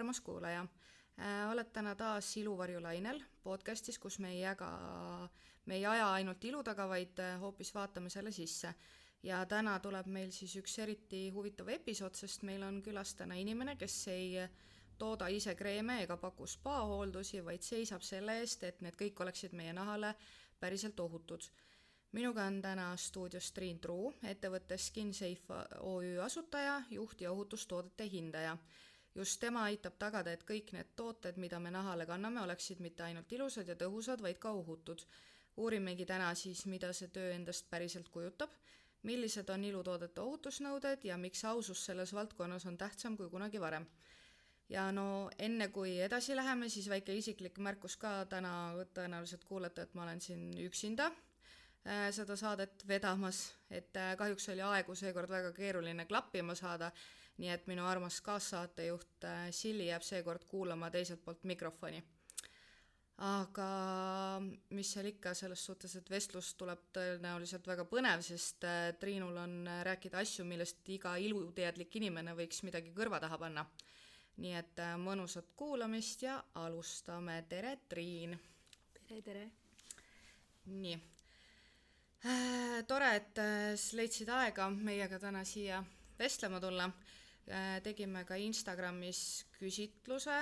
armas kuulaja. Oled täna taas Iluvarju lainel podcastis, kus me ei aja ainult ilu taga, vaid hoopis vaatame selle sisse. Ja täna tuleb meil siis üks eriti huvitav episood, sest meil on külas täna inimene, kes ei tooda ise kreeme ega paku spa-hooldusi, vaid seisab selle eest, et need kõik oleksid meie nahale päriselt ohutud. Minuga on täna stuudios Triin Truu, ettevõtte SkinSafe OÜ asutaja, juht ja ohutustoodete hindaja. Just tema aitab tagada, et kõik need tooted, mida me nahale kanname, oleksid mitte ainult ilusad ja tõhusad, vaid ka ohutud. Uurimegi täna siis, mida see töö endast päriselt kujutab, millised on ilutoodete ohutusnõuded ja miks ausus selles valdkonnas on tähtsam kui kunagi varem. Ja enne kui edasi läheme, siis väike isiklik märkus ka. Täna tõenäoliselt kuulete, et ma olen siin üksinda seda saadet vedamas, et kahjuks oli aegu seekord väga keeruline klappima saada, nii et minu armas kaassaatejuht Silli jääb seekord kuulama teiselt poolt mikrofoni. Aga mis seal ikka selles suhtes, et vestlus tuleb tõenäoliselt väga põnev, sest Triinul on rääkida asju, millest iga iluteadlik inimene võiks midagi kõrva taha panna. Nii et mõnusat kuulamist ja alustame. Tere, Triin! Tere! Nii. Tore, et leidsid aega meiega täna siia vestlema tulla. Tegime ka Instagramis küsitluse,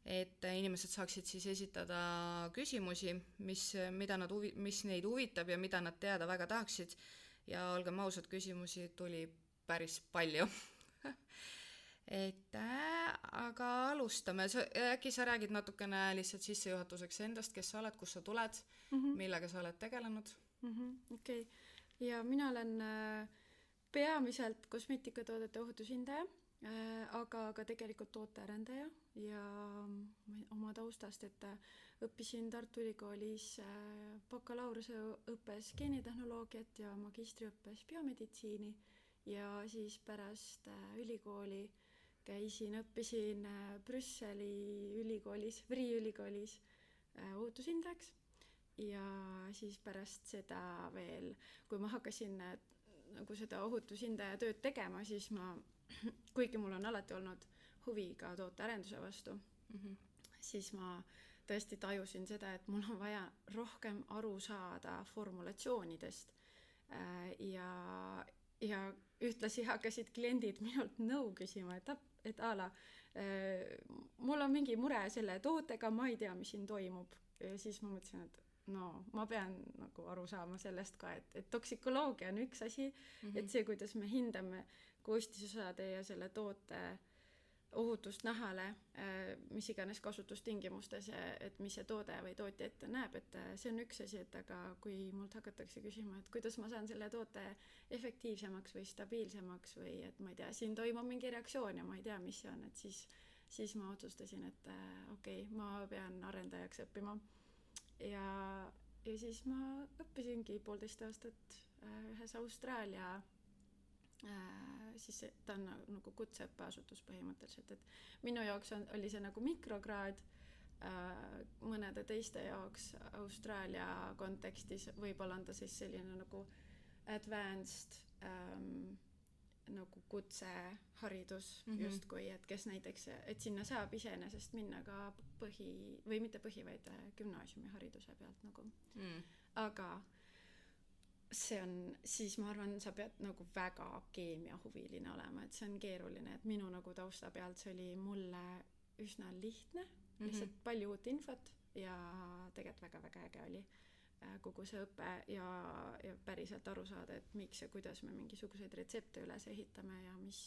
et inimesed saaksid siis esitada küsimusi, mis neid huvitab ja mida nad teada väga tahaksid. Ja olgem ausad, küsimusi tuli päris palju. Aga alustame. Äkki sa räägid natukene lihtsalt sissejuhatuseks endast, kes sa oled, kus sa tuled, millega sa oled tegelenud? Okei. Ja mina olen peamiselt kosmeetikatoodete ohutushindaja, aga ka tegelikult tootearendaja ja oma taustast, et õppisin Tartu Ülikoolis bakalaureuse õppes geenitehnoloogiat ja magistriõppes biomeditsiini ja siis pärast ülikooli õppisin Brüsseli ülikoolis, Vrii ülikoolis ohutushindajaks ja siis pärast seda veel, kui ma hakkasin nagu seda ohutushindaja tööd tegema, siis kuigi mul on alati olnud huvi ka tootearenduse vastu, siis ma tõesti tajusin seda, et mul on vaja rohkem aru saada formulatsioonidest ja ühtlasi hakkasid kliendid minult nõu küsima, et mul on mingi mure selle tootega, ma ei tea, mis siin toimub. Ja siis ma mõtlesin, et ma pean nagu aru saama sellest ka, et toksikoloogia on üks asi, et see, kuidas me hindame koostisosade ja selle toote ohutust nahale, mis iganes kasutustingimustes, et mis see toode või tootja ette näeb, et see on üks asi, et aga kui mult hakatakse küsima, et kuidas ma saan selle toote efektiivsemaks või stabiilsemaks või et ma ei tea, siin toimub mingi reaktsioon ja ma ei tea, mis see on, et siis ma otsustasin, et okei, ma pean arendajaks õppima ja siis ma õppisingi 1,5 aastat ühes Austraalia siis ta on nagu kutseõppeasutus põhimõtteliselt, et minu jaoks oli see nagu mikrokraad, mõnede teiste jaoks Austraalia kontekstis võib-olla on ta siis selline nagu advanced nagu kutseharidus justkui, et kes näiteks, et sinna saab iseenesest minna ka või mitte vaid gümnaasiumi hariduse pealt nagu. Aga see on, siis ma arvan, sa pead nagu väga keemiahuviline olema, et see on keeruline, et minu nagu tausta pealt see oli mulle üsna lihtne, lihtsalt palju uut infot ja tegelikult väga-väga äge oli kogu see õpe ja päriselt aru saada, et miks ja kuidas me mingisuguseid retsepte üles ehitame ja mis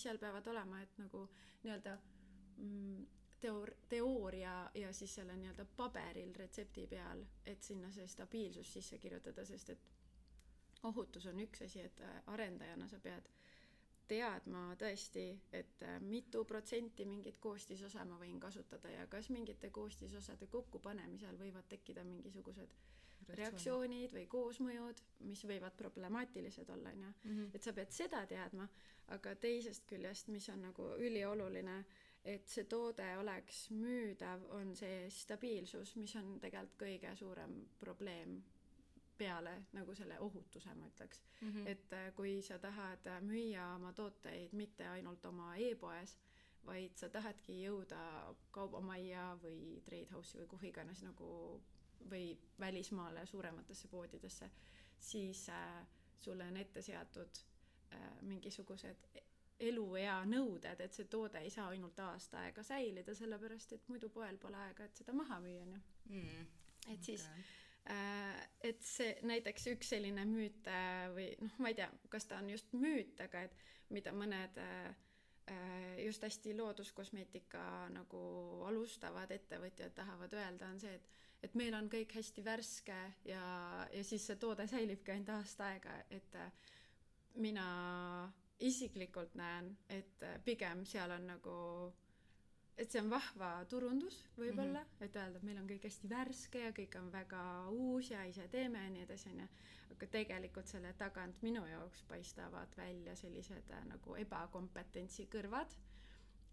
seal peavad olema, et nagu nii-öelda teooria ja siis selle nii-öelda paberil retsepti peal, et sinna see stabiilsus sisse kirjutada, sest et ohutus on üks asi, et arendajana sa pead teadma tõesti, et mitu protsenti mingit koostisosa ma võin kasutada ja kas mingite koostisosade kokkupanemisel võivad tekkida mingisugused reaktsioonid või koosmõjud, mis võivad problemaatilised olla. Et sa pead seda teadma, aga teisest küljest, mis on nagu ülioluline, et see toode oleks müüdav, on see stabiilsus, mis on tegelikult kõige suurem probleem peale nagu selle ohutuse, ma ütleks. Et kui sa tahad müüa oma tooteid mitte ainult oma e-poes, vaid sa tahadki jõuda kaubamajja või Trade House'i või kuhu iganes nagu või välismaale suurematesse poodidesse, siis sulle on ette seatud mingisugused eluea nõuded, et see toode ei saa ainult aasta aega säilida, sellepärast et muidu poel pole aega, et seda maha müüa. Et siis et see näiteks üks selline müüt või ma ei tea, kas ta on just müüt, aga et mida mõned just hästi looduskosmeetika nagu alustavad ettevõtjad tahavad öelda, on see, et meil on kõik hästi värske ja siis see toode säilibki ainult aasta aega, et mina isiklikult näen, et pigem seal on nagu, et see on vahva turundus võib-olla, et öelda, et meil on kõik hästi värske ja kõik on väga uus ja ise teeme ja nii edasi, aga tegelikult selle tagant minu jaoks paistavad välja sellised nagu ebakompetentsi kõrvad,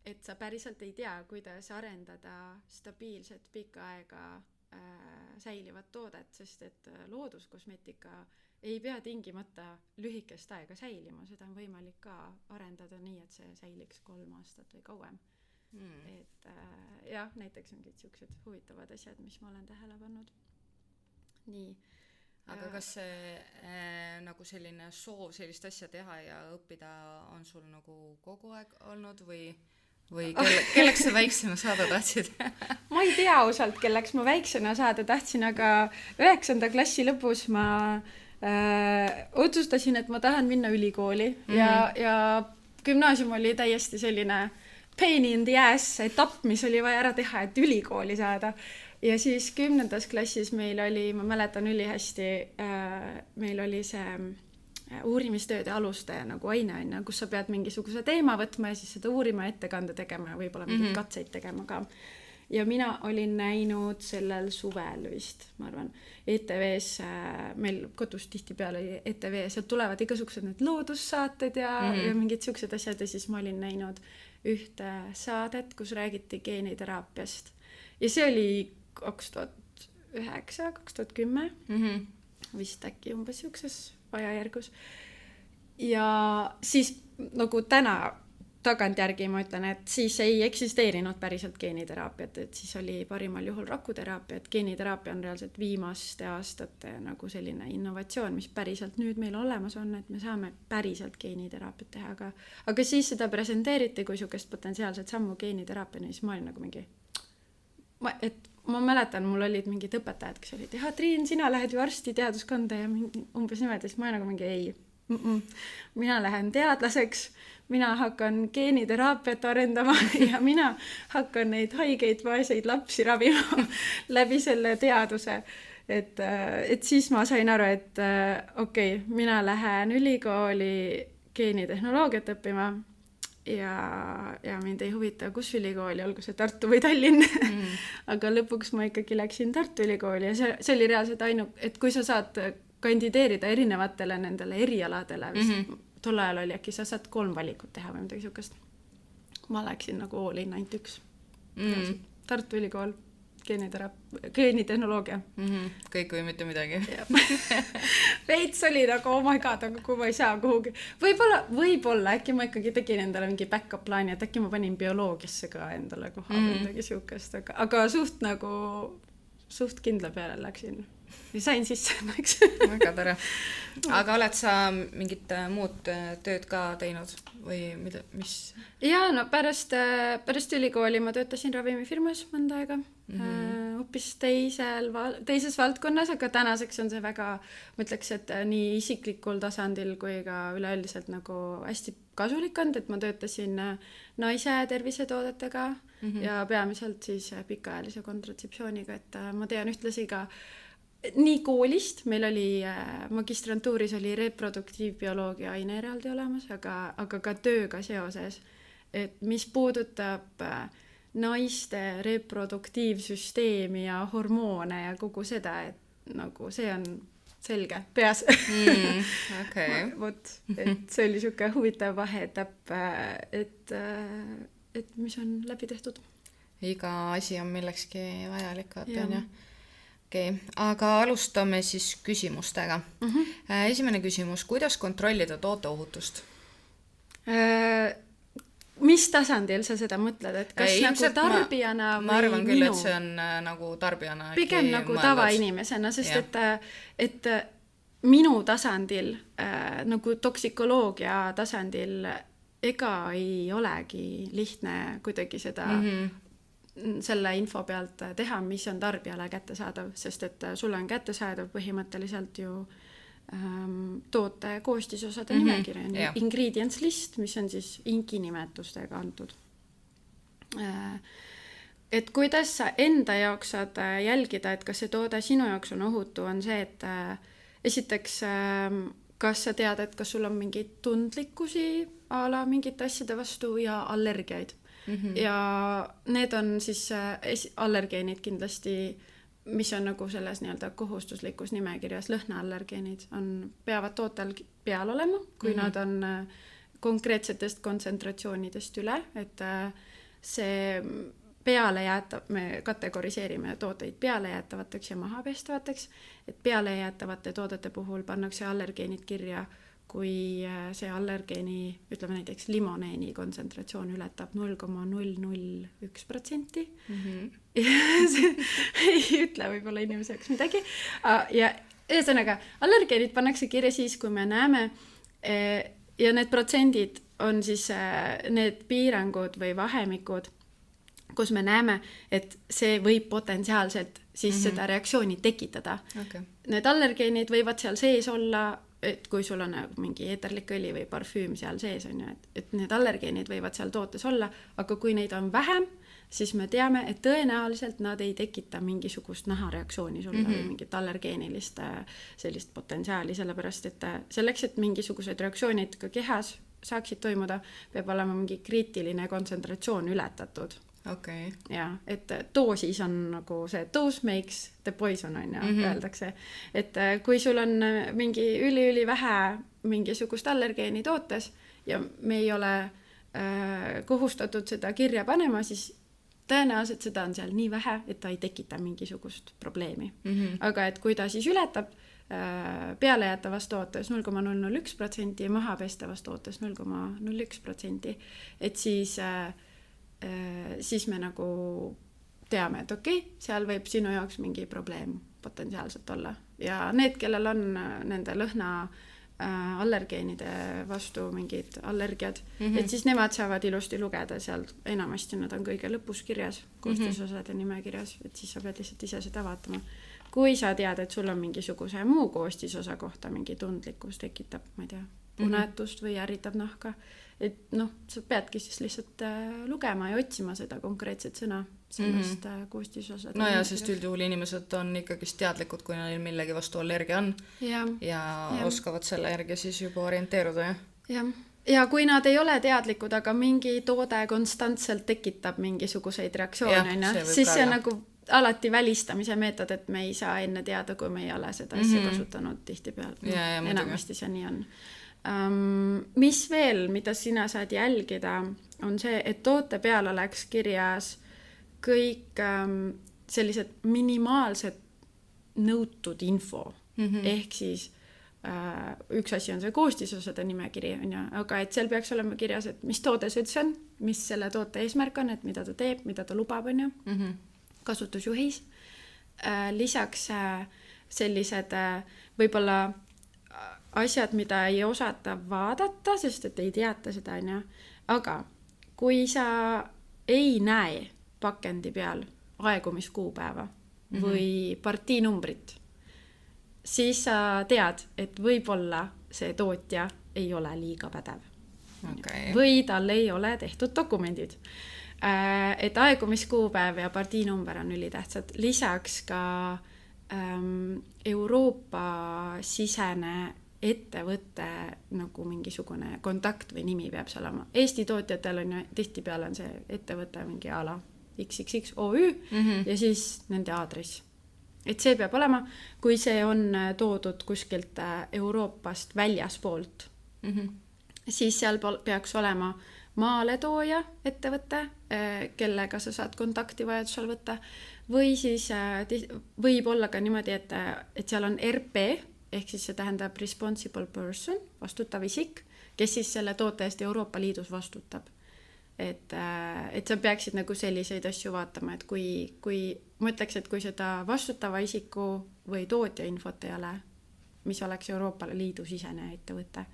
et sa päriselt ei tea, kuidas arendada stabiilset pikka aega säilivat toodet, sest et looduskosmeetika ei pea tingimata lühikest aega säilima, seda on võimalik ka arendada nii, et see säiliks 3 aastat või kauem. Et jah, näiteks mingid siuksed huvitavad asjad, mis ma olen tähele pannud. Nii. Aga kas see nagu selline soov sellist asja teha ja õppida on sul nagu kogu aeg olnud või kelleks sa väiksena saada tahtsid? Ma ei tea ausalt, kelleks ma väiksena saada tahtsin, aga 9. klassi lõpus ma otsustasin, et ma tahan minna ülikooli ja gümnaasium oli täiesti selline pain in the ass etapp, mis oli vaja ära teha, et ülikooli saada. Ja siis 10. klassis meil oli, ma mäletan ülihästi, meil oli see uurimistööde alustaja nagu aine, kus sa pead mingisuguse teema võtma ja siis seda uurima, ettekande tegema ja võib-olla mingeid katseid tegema ka. Ja mina olin näinud sellel suvel vist, ma arvan, ETV-s, meil kodus tihti peale oli ETV, sealt tulevad igasugused need loodussaated ja mingid siuksed asjad ja siis ma olin näinud ühte saadet, kus räägiti geeniteraapiast. Ja see oli 2009, 2010, vist äkki umbes siukses ajajärgus. Ja siis nagu täna tagantjärgi ma ütlen, et siis ei eksisteerinud päriselt geeniteraapiat, et siis oli parimal juhul rakuteraapia, et geeniteraapia on reaalselt viimaste aastate nagu selline innovatsioon, mis päriselt nüüd meil olemas on, et me saame päriselt geeniteraapiat teha, aga siis seda presenteeriti kui siukest potentsiaalset sammu geeniteraapiani, siis ma olin nagu mingi, ma mäletan, mul olid mingid õpetajad, kes olid, Triin, sina lähed ju arsti teaduskonda ja umbes niimoodi, siis ma nagu mingi ei, mina lähen teadlaseks, mina hakkan geeniteraapiat arendama ja mina hakkan neid haigeid vaeseid lapsi ravima läbi selle teaduse. Et siis ma sain aru, et okei, mina lähen ülikooli geenitehnoloogiat õppima ja mind ei huvita, kus ülikooli, olgu see Tartu või Tallinn. Aga lõpuks ma ikkagi läksin Tartu ülikooli ja see oli reaalselt et kui sa saad kandideerida erinevatele nendele erialadele, vist tol ajal oli äkki sa saad 3 valikut teha või midagi siukest. Ma läksin nagu all in ainult üks. Tartu ülikool, geenitehnoloogia. Kõik või mitte midagi. Veits oli nagu, oh my god, aga kui ma ei saa kuhugi. Võib-olla äkki ma ikkagi tegin endale mingi backup plaani, et äkki ma panin bioloogiasse ka endale koha või midagi siukest, aga suht kindla peale läksin. Ja sain sisse, eks. Väga tore. Aga oled sa mingit muud tööd ka teinud või mis? Ja, no pärast ülikooli ma töötasin ravimifirmas mõnda aega. Hoopis teises valdkonnas, aga tänaseks on see väga, ma ütleks, et nii isiklikul tasandil kui ka üleüldiselt nagu hästi kasulik on, et ma töötasin naise tervisetoodetega ja peamiselt siis pikaajalise kontratseptsiooniga, et ma tean ühtlasi ka nii koolist, meil oli magistrantuuris oli reproduktiivbioloogia aine eraldi olemas, aga ka tööga seoses, et mis puudutab naiste reproduktiivsüsteemi ja hormoone ja kogu seda, et nagu see on selge peas. Okay. Et see oli siuke huvitav vaheetapp, et mis on läbi tehtud. Iga asi on millekski vajalik, on ju. Okay. Aga alustame siis küsimustega. Esimene küsimus, kuidas kontrollida tooteohutust? mis tasandil sa seda mõtled, et kas nagu tarbijana ma arvan küll, et see on nagu tarbijana pigem nagu tavainimesena, sest et minu tasandil nagu toksikoloogia tasandil ega ei olegi lihtne kuidagi seda selle info pealt teha, mis on tarbijale kättesaadav, sest et sul on kättesaadav põhimõtteliselt ju toote koostisosade nimekirja, ingredients list, mis on siis inki nimetustega antud. Et kuidas sa enda jaoks saad jälgida, et kas see toode sinu jaoks on ohutu, on see, et esiteks, kas sa tead, et kas sul on mingeid tundlikkusi a la mingite asjade vastu ja allergiaid. Ja need on siis allergeenid kindlasti, mis on nagu selles nii-öelda kohustuslikus nimekirjas, lõhnaallergeenid peavad tootel peal olema, kui nad on konkreetsetest kontsentratsioonidest üle, et see me kategoriseerime tooteid pealejäetavateks ja mahapestavateks, et pealejäetavate toodete puhul pannakse allergeenid kirja, kui see allergeeni, ütleme näiteks limoneeni kontsentratsioon ületab 0,001%. See ei ütle võib-olla inimese jaoks midagi. Ja ühesõnaga, allergeenid pannakse kirja siis, kui me näeme, ja need protsendid on siis need piirangud või vahemikud, kus me näeme, et see võib potentsiaalselt siis seda reaktsiooni tekitada. Okay. Need allergeenid võivad seal sees olla, et kui sul on mingi eeterlik õli või parfüüm seal sees on ju, et need allergeenid võivad seal tootes olla, aga kui neid on vähem, siis me teame, et tõenäoliselt nad ei tekita mingisugust nahareaktsiooni sulle või mingit allergeenilist sellist potentsiaali, sellepärast et selleks, et mingisugused reaktsioonid ka kehas saaksid toimuda, peab olema mingi kriitiline kontsentratsioon ületatud. Okay. Ja, et doosis on nagu see dose makes the poison on ja öeldakse, et kui sul on mingi üli vähe mingisugust allergeeni tootes ja me ei ole kohustatud seda kirja panema, siis tõenäoliselt seda on seal nii vähe, et ta ei tekita mingisugust probleemi. Aga et kui ta siis ületab pealejäetavas tootes 0,001% ja mahapestavas tootes 0,01%, et siis me nagu teame, et okei, seal võib sinu jaoks mingi probleem potentsiaalselt olla. Ja need, kellel on nende lõhna allergeenide vastu mingid allergiad, et siis nemad saavad ilusti lugeda seal, enamasti nad on kõige lõpus kirjas, koostisosade nimekirjas, et siis sa pead lihtsalt ise seda vaatama. Kui sa tead, et sul on mingisuguse muu koostisosa kohta mingi tundlikkus tekitab, ma ei tea, punetust või ärritab nahka, et sa peadki siis lihtsalt lugema ja otsima seda konkreetset sõna sellest koostisosade. No ja sest üldjuhul inimesed on ikkagist teadlikud, kui neil millegi vastu allergia on ja oskavad selle järgi siis juba orienteeruda. Ja kui nad ei ole teadlikud, aga mingi toode konstantselt tekitab mingisuguseid reaktsioone, siis see on nagu alati välistamise meetod, et me ei saa enne teada, kui me ei ole seda asja kasutanud tihtipealt. Enamasti see nii on. Mis veel, mida sina saad jälgida, on see, et toote peal oleks kirjas kõik sellised minimaalsed nõutud info. Ehk siis üks asi on see koostisosade nimekiri, aga et seal peaks olema kirjas, et mis toode see üldse on, mis selle toote eesmärk on, et mida ta teeb, mida ta lubab, kasutusjuhis. Lisaks sellised võib-olla asjad, mida ei osata vaadata, sest et ei teata seda, aga kui sa ei näe pakendi peal aegumiskuupäeva või partiinumbrit, siis sa tead, et võib-olla see tootja ei ole liiga pädev. Okay. Või tal ei ole tehtud dokumendid. Et aegumiskuupäev ja partiinumber on ülitähtsad. Lisaks ka Euroopa sisene ettevõtte nagu mingisugune kontakt või nimi peab see olema. Eesti tootjatel on ju tihtipeale on see ettevõte mingi ala XXX OÜ ja siis nende aadress. Et see peab olema, kui see on toodud kuskilt Euroopast väljaspoolt, siis seal peaks olema maaletooja ettevõte, kellega sa saad kontakti vajadusel võtta, või siis võib olla ka niimoodi, et seal on RP, ehk siis see tähendab responsible person, vastutav isik, kes siis selle toote eest Euroopa Liidus vastutab. et sa peaksid nagu selliseid asju vaatama, et kui ma ütleks, et kui seda vastutava isiku või tootja infot ei ole, mis oleks Euroopa Liidu sisene ettevõte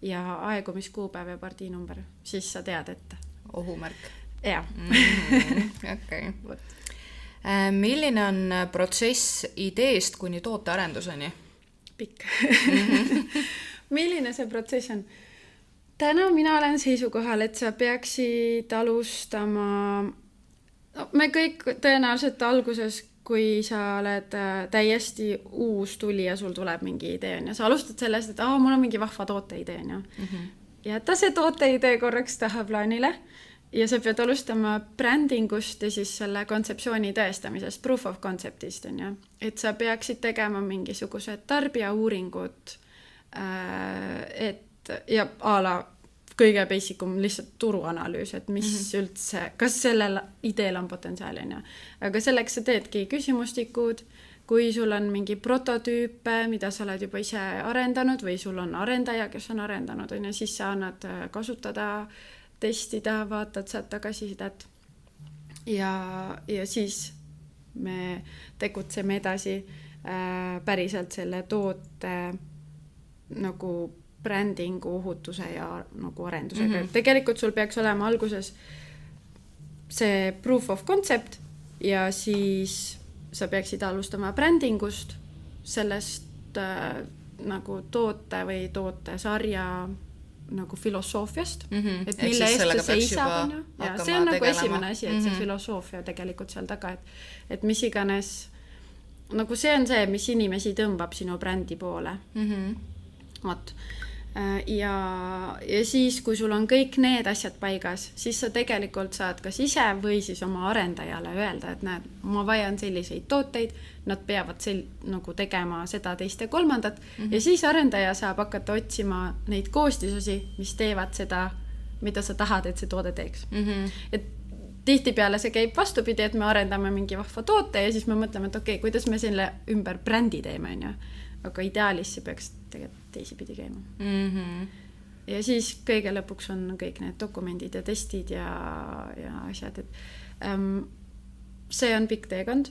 ja aegumiskuupäev ja pardiinumber, siis sa tead ette. Ohumärk. Jah. Okei. Milline on protsess ideest kuni tootearenduseni? Pikk. Milline see protsess on? Täna mina olen seisukohal, et sa peaksid alustama, no, me kõik tõenäoliselt alguses, kui sa oled täiesti uus tulija, sul tuleb mingi idee ja sa alustad sellest, et mul on mingi vahva tooteidee ja jäta see tooteidee korraks tahaplaanile ja sa pead alustama brändingust ja siis selle kontseptsiooni tõestamisest, proof of concept'ist on ju, et sa peaksid tegema mingisugused tarbijauuringud, et ja ala kõige basicum lihtsalt turuanalüüs, et mis üldse, kas sellel ideel on potentsiaali on ju, aga selleks sa teedki küsimustikud, kui sul on mingi prototüüpe, mida sa oled juba ise arendanud või sul on arendaja, kes on arendanud on ju, siis sa annad kasutada, testida, vaatad sealt tagasisidet ja siis me tegutseme edasi päriselt selle toote nagu brändingu, ohutuse ja nagu arendusega. Tegelikult sul peaks olema alguses see proof of concept ja siis sa peaksid alustama brändingust, sellest nagu toote või tootesarja nagu filosoofiast, et mille eest see seisab. Ja see on nagu esimene asi, et see filosoofia tegelikult seal taga, et mis iganes, nagu see on see, mis inimesi tõmbab sinu brändi poole. Vot. Ja siis, kui sul on kõik need asjad paigas, siis sa tegelikult saad kas ise või siis oma arendajale öelda, et näed, ma vajan selliseid tooteid, nad peavad nagu tegema seda, teist ja kolmandat ja siis arendaja saab hakata otsima neid koostisosi, mis teevad seda, mida sa tahad, et see toode teeks. Et tihtipeale see käib vastupidi, et me arendame mingi vahva toote ja siis me mõtleme, et okei, kuidas me selle ümber brändi teeme, on ju. Aga ideaalis see peaks tegelikult teisipidi käima. Ja siis kõige lõpuks on kõik need dokumendid ja testid ja asjad, et see on pikk teekond.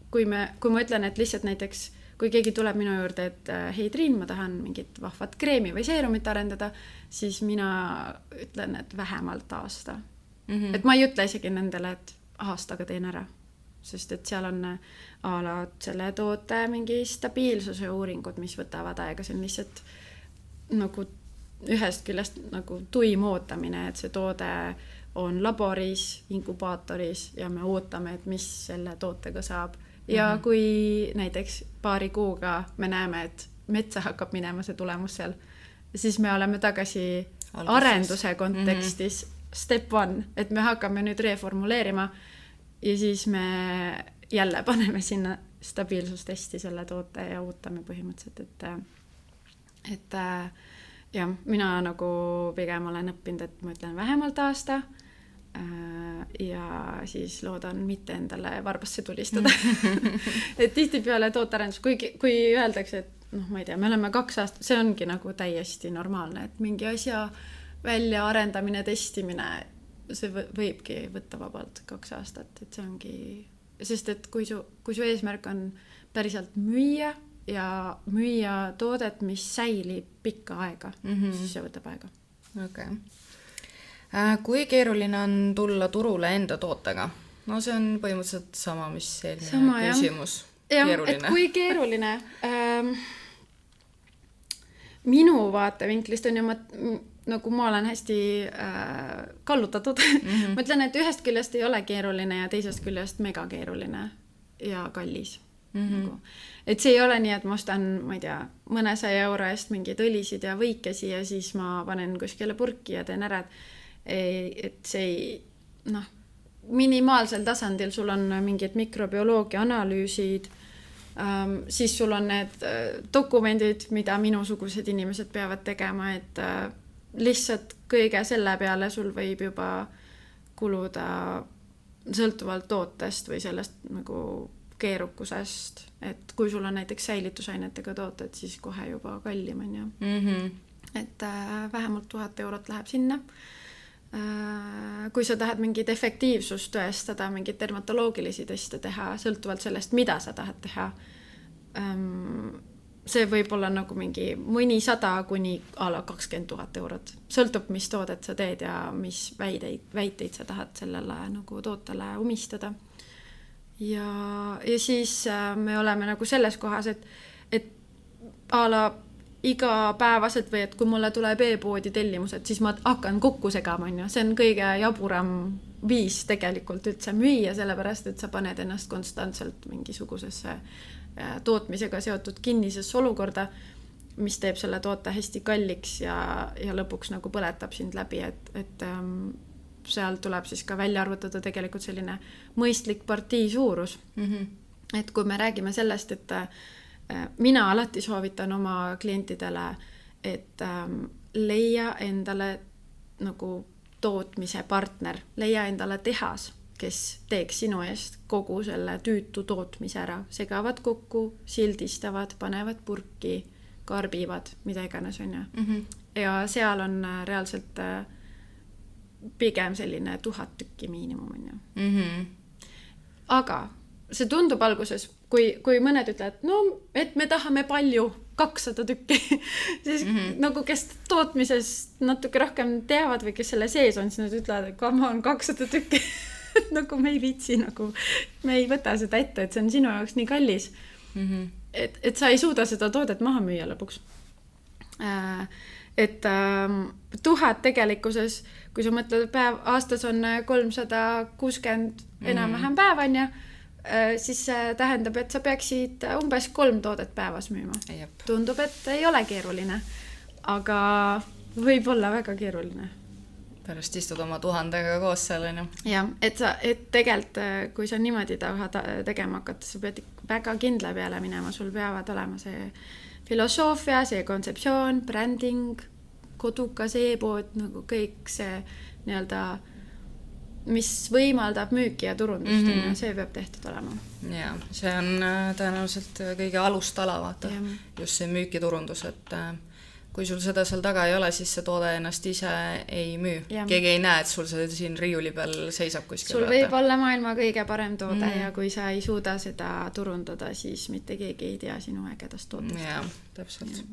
Kui ma ütlen, et lihtsalt näiteks, kui keegi tuleb minu juurde, et hei Triin, ma tahan mingit vahvat kreemi või seerumit arendada, siis mina ütlen, et vähemalt aasta. Et ma ei ütle isegi nendele, et aastaga teen ära. Sest et seal on alad selle toote mingi stabiilsuse uuringud, mis võtavad aega, see on lihtsalt nagu ühest küljest nagu tuim ootamine, et see toode on laboris, inkubaatoris ja me ootame, et mis selle tootega saab. Ja kui näiteks paari kuuga me näeme, et metsa hakkab minema see tulemus seal, siis me oleme tagasi arenduse kontekstis step 1, et me hakkame nüüd reformuleerima ja siis me jälle paneme sinna stabiilsustesti selle toote ja ootame põhimõtteliselt, et jah, mina nagu pigem olen õppinud, et ma ütlen vähemalt aasta ja siis loodan mitte endale varbasse tulistada. Et tihtipeale tootearendus, kui öeldakse, et noh, ma ei tea, me oleme 2 aastat, see ongi nagu täiesti normaalne, et mingi asja välja arendamine, testimine, see võibki võtta vabalt 2 aastat, et see ongi, sest et kui su eesmärk on päriselt müüa ja müüa toodet, mis säilib pikka aega, siis see võtab aega. Okay. Kui keeruline on tulla turule enda tootega? No see on põhimõtteliselt sama, mis eelmine küsimus. Ja, et kui keeruline? Minu vaatevinklist on ju nagu ma olen hästi kallutatud. Ma ütlen, et ühest küljest ei ole keeruline ja teisest küljest mega keeruline ja kallis. Nagu. Et see ei ole nii, et ma ostan, ma ei tea, mõne 100 euro eest mingeid õlisid ja võikesi ja siis ma panen kuskile purki ja teen ära. Et see ei, noh, minimaalsel tasandil sul on mingid mikrobioloogia analüüsid, siis sul on need dokumendid, mida minusugused inimesed peavad tegema, et lihtsalt kõige selle peale sul võib juba kuluda sõltuvalt tootest või sellest nagu keerukusest, et kui sul on näiteks säilitusainetega tooted, siis kohe juba kallim on ju. Et vähemalt 1000 eurot läheb sinna. kui sa tahad mingit efektiivsust tõestada, mingit dermatoloogilisi teste teha, sõltuvalt sellest, mida sa tahad teha, see võib olla nagu mingi mõni 100 kuni a la 20 000 eurot. Sõltub, mis toodet sa teed ja mis väiteid sa tahad sellele nagu tootele umistada. Ja siis me oleme nagu selles kohas, et a la igapäevaselt või et kui mulle tuleb e-poodi tellimused, siis ma hakkan kokku segama, on ju. See on kõige jaburam viis tegelikult üldse müüa, sellepärast, et sa paned ennast konstantselt mingisugusesse tootmisega seotud kinnisesse olukorda, mis teeb selle toote hästi kalliks ja lõpuks nagu põletab sind läbi, et seal tuleb siis ka välja arvutada tegelikult selline mõistlik partii suurus. Et kui me räägime sellest, et mina alati soovitan oma klientidele, et leia endale nagu tootmise partner, leia endale tehas, kes teeks sinu eest kogu selle tüütu tootmise ära, segavad kokku, sildistavad, panevad purki, karbivad, mida iganes on ju. Ja seal on reaalselt pigem selline 1000 tükki miinimum on ju. Aga see tundub alguses, kui mõned ütlevad, no et me tahame palju, 200 tükki, siis nagu kes tootmisest natuke rohkem teavad või kes selle sees on, siis nad ütlevad, et come on 200 tükki. Nagu me ei viitsi, nagu me ei võta seda ette, et see on sinu jaoks nii kallis, et sa ei suuda seda toodet maha müüa lõpuks. Et 1000 tegelikkuses, kui sa mõtled aastas on 360 enam-vähem päev on ja, siis tähendab, et sa peaksid umbes 3 toodet päevas müüma. Tundub, et ei ole keeruline, aga võib olla väga keeruline. Pärast istud oma 1000-ga koos seal, on ju. Jah, et tegelikult, kui sa niimoodi tahad tegema hakata, sa pead väga kindla peale minema, sul peavad olema see filosoofia, see kontseptsioon, bränding, kodukas e-pood, nagu kõik see nii-öelda, mis võimaldab müüki ja turundust, ja see peab tehtud olema. Ja, see on tõenäoliselt kõige alustala, vaata, just see müükiturundus, et kui sul seda seal taga ei ole, siis see toode ennast ise ei müü. Keegi ei näe, et sul see siin riiuli peal seisab kuskil. Sul võib olla maailma kõige parem toode ja kui sa ei suuda seda turundada, siis mitte keegi ei tea sinu ägedast tootest. Jaa, täpselt.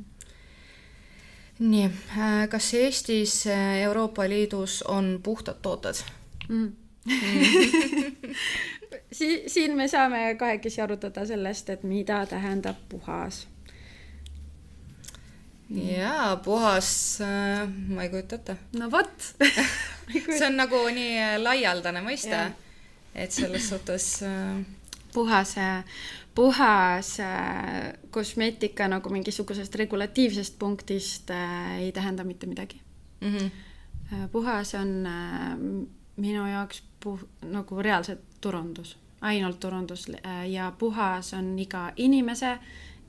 Nii, kas Eestis Euroopa Liidus on puhtad tooted? Siin me saame kahekesi arutada sellest, et mida tähendab puhas. Jaa, puhas, ma ei kujuta ette. No võt! See on nagu nii laialdane mõiste, et selles suhtes puhas kosmeetika nagu mingisugusest regulatiivsest punktist ei tähenda mitte midagi. Puhas on minu jaoks nagu reaalselt turundus, ainult turundus ja puhas on iga inimese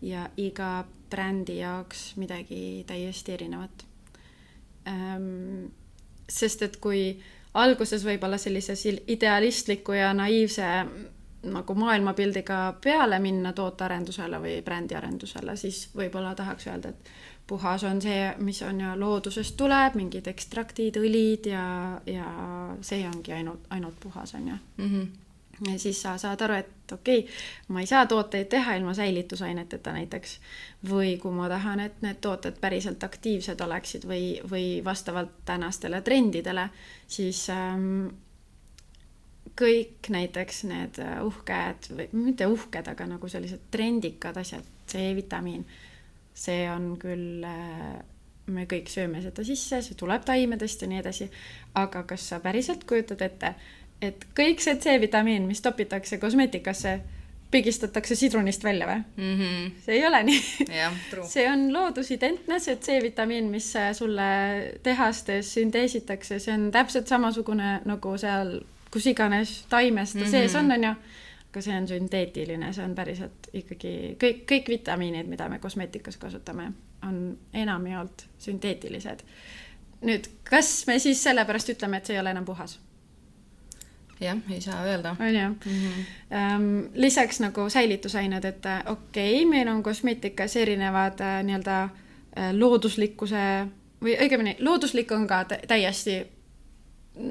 ja iga brändi jaoks midagi täiesti erinevat. Sest et kui alguses võib-olla sellises idealistliku ja naiivse nagu maailmapildiga peale minna tootearendusele või brändiarendusele, siis võib-olla tahaks öelda, et puhas on see, mis on ja loodusest tuleb, mingid ekstraktid, õlid ja see ongi ainult puhas on ja. Ja siis sa saad aru, et okei, ma ei saa tooteid teha ilma säilitusaineteta näiteks. Või kui ma tahan, et need tooted päriselt aktiivsed oleksid või vastavalt tänastele trendidele, siis kõik näiteks need uhked, või mitte uhked, aga nagu sellised trendikad asjad, C-vitamiin, see on küll, me kõik sööme seda sisse, see tuleb taimedest ja nii edasi, aga kas sa päriselt kujutad ette, et kõik see C-vitamiin, mis topitakse kosmeetikasse, pigistatakse sidrunist välja või? See ei ole nii. See on loodusidentne, see C-vitamiin, mis sulle tehastes synteesitakse, see on täpselt samasugune nagu seal, kus iganes taimest sees on ju, aga see on sünteetiline, see on päriselt ikkagi kõik vitamiinid, mida me kosmeetikas kasutame, on enamjaolt sünteetilised. Nüüd, kas me siis sellepärast ütleme, et see ei ole enam puhas? Jah, ei saa öelda. On ju. Lisaks nagu säilitusained, et okei, meil on kosmeetikas erinevad nii-öelda looduslikkuse või õigemini looduslik on ka täiesti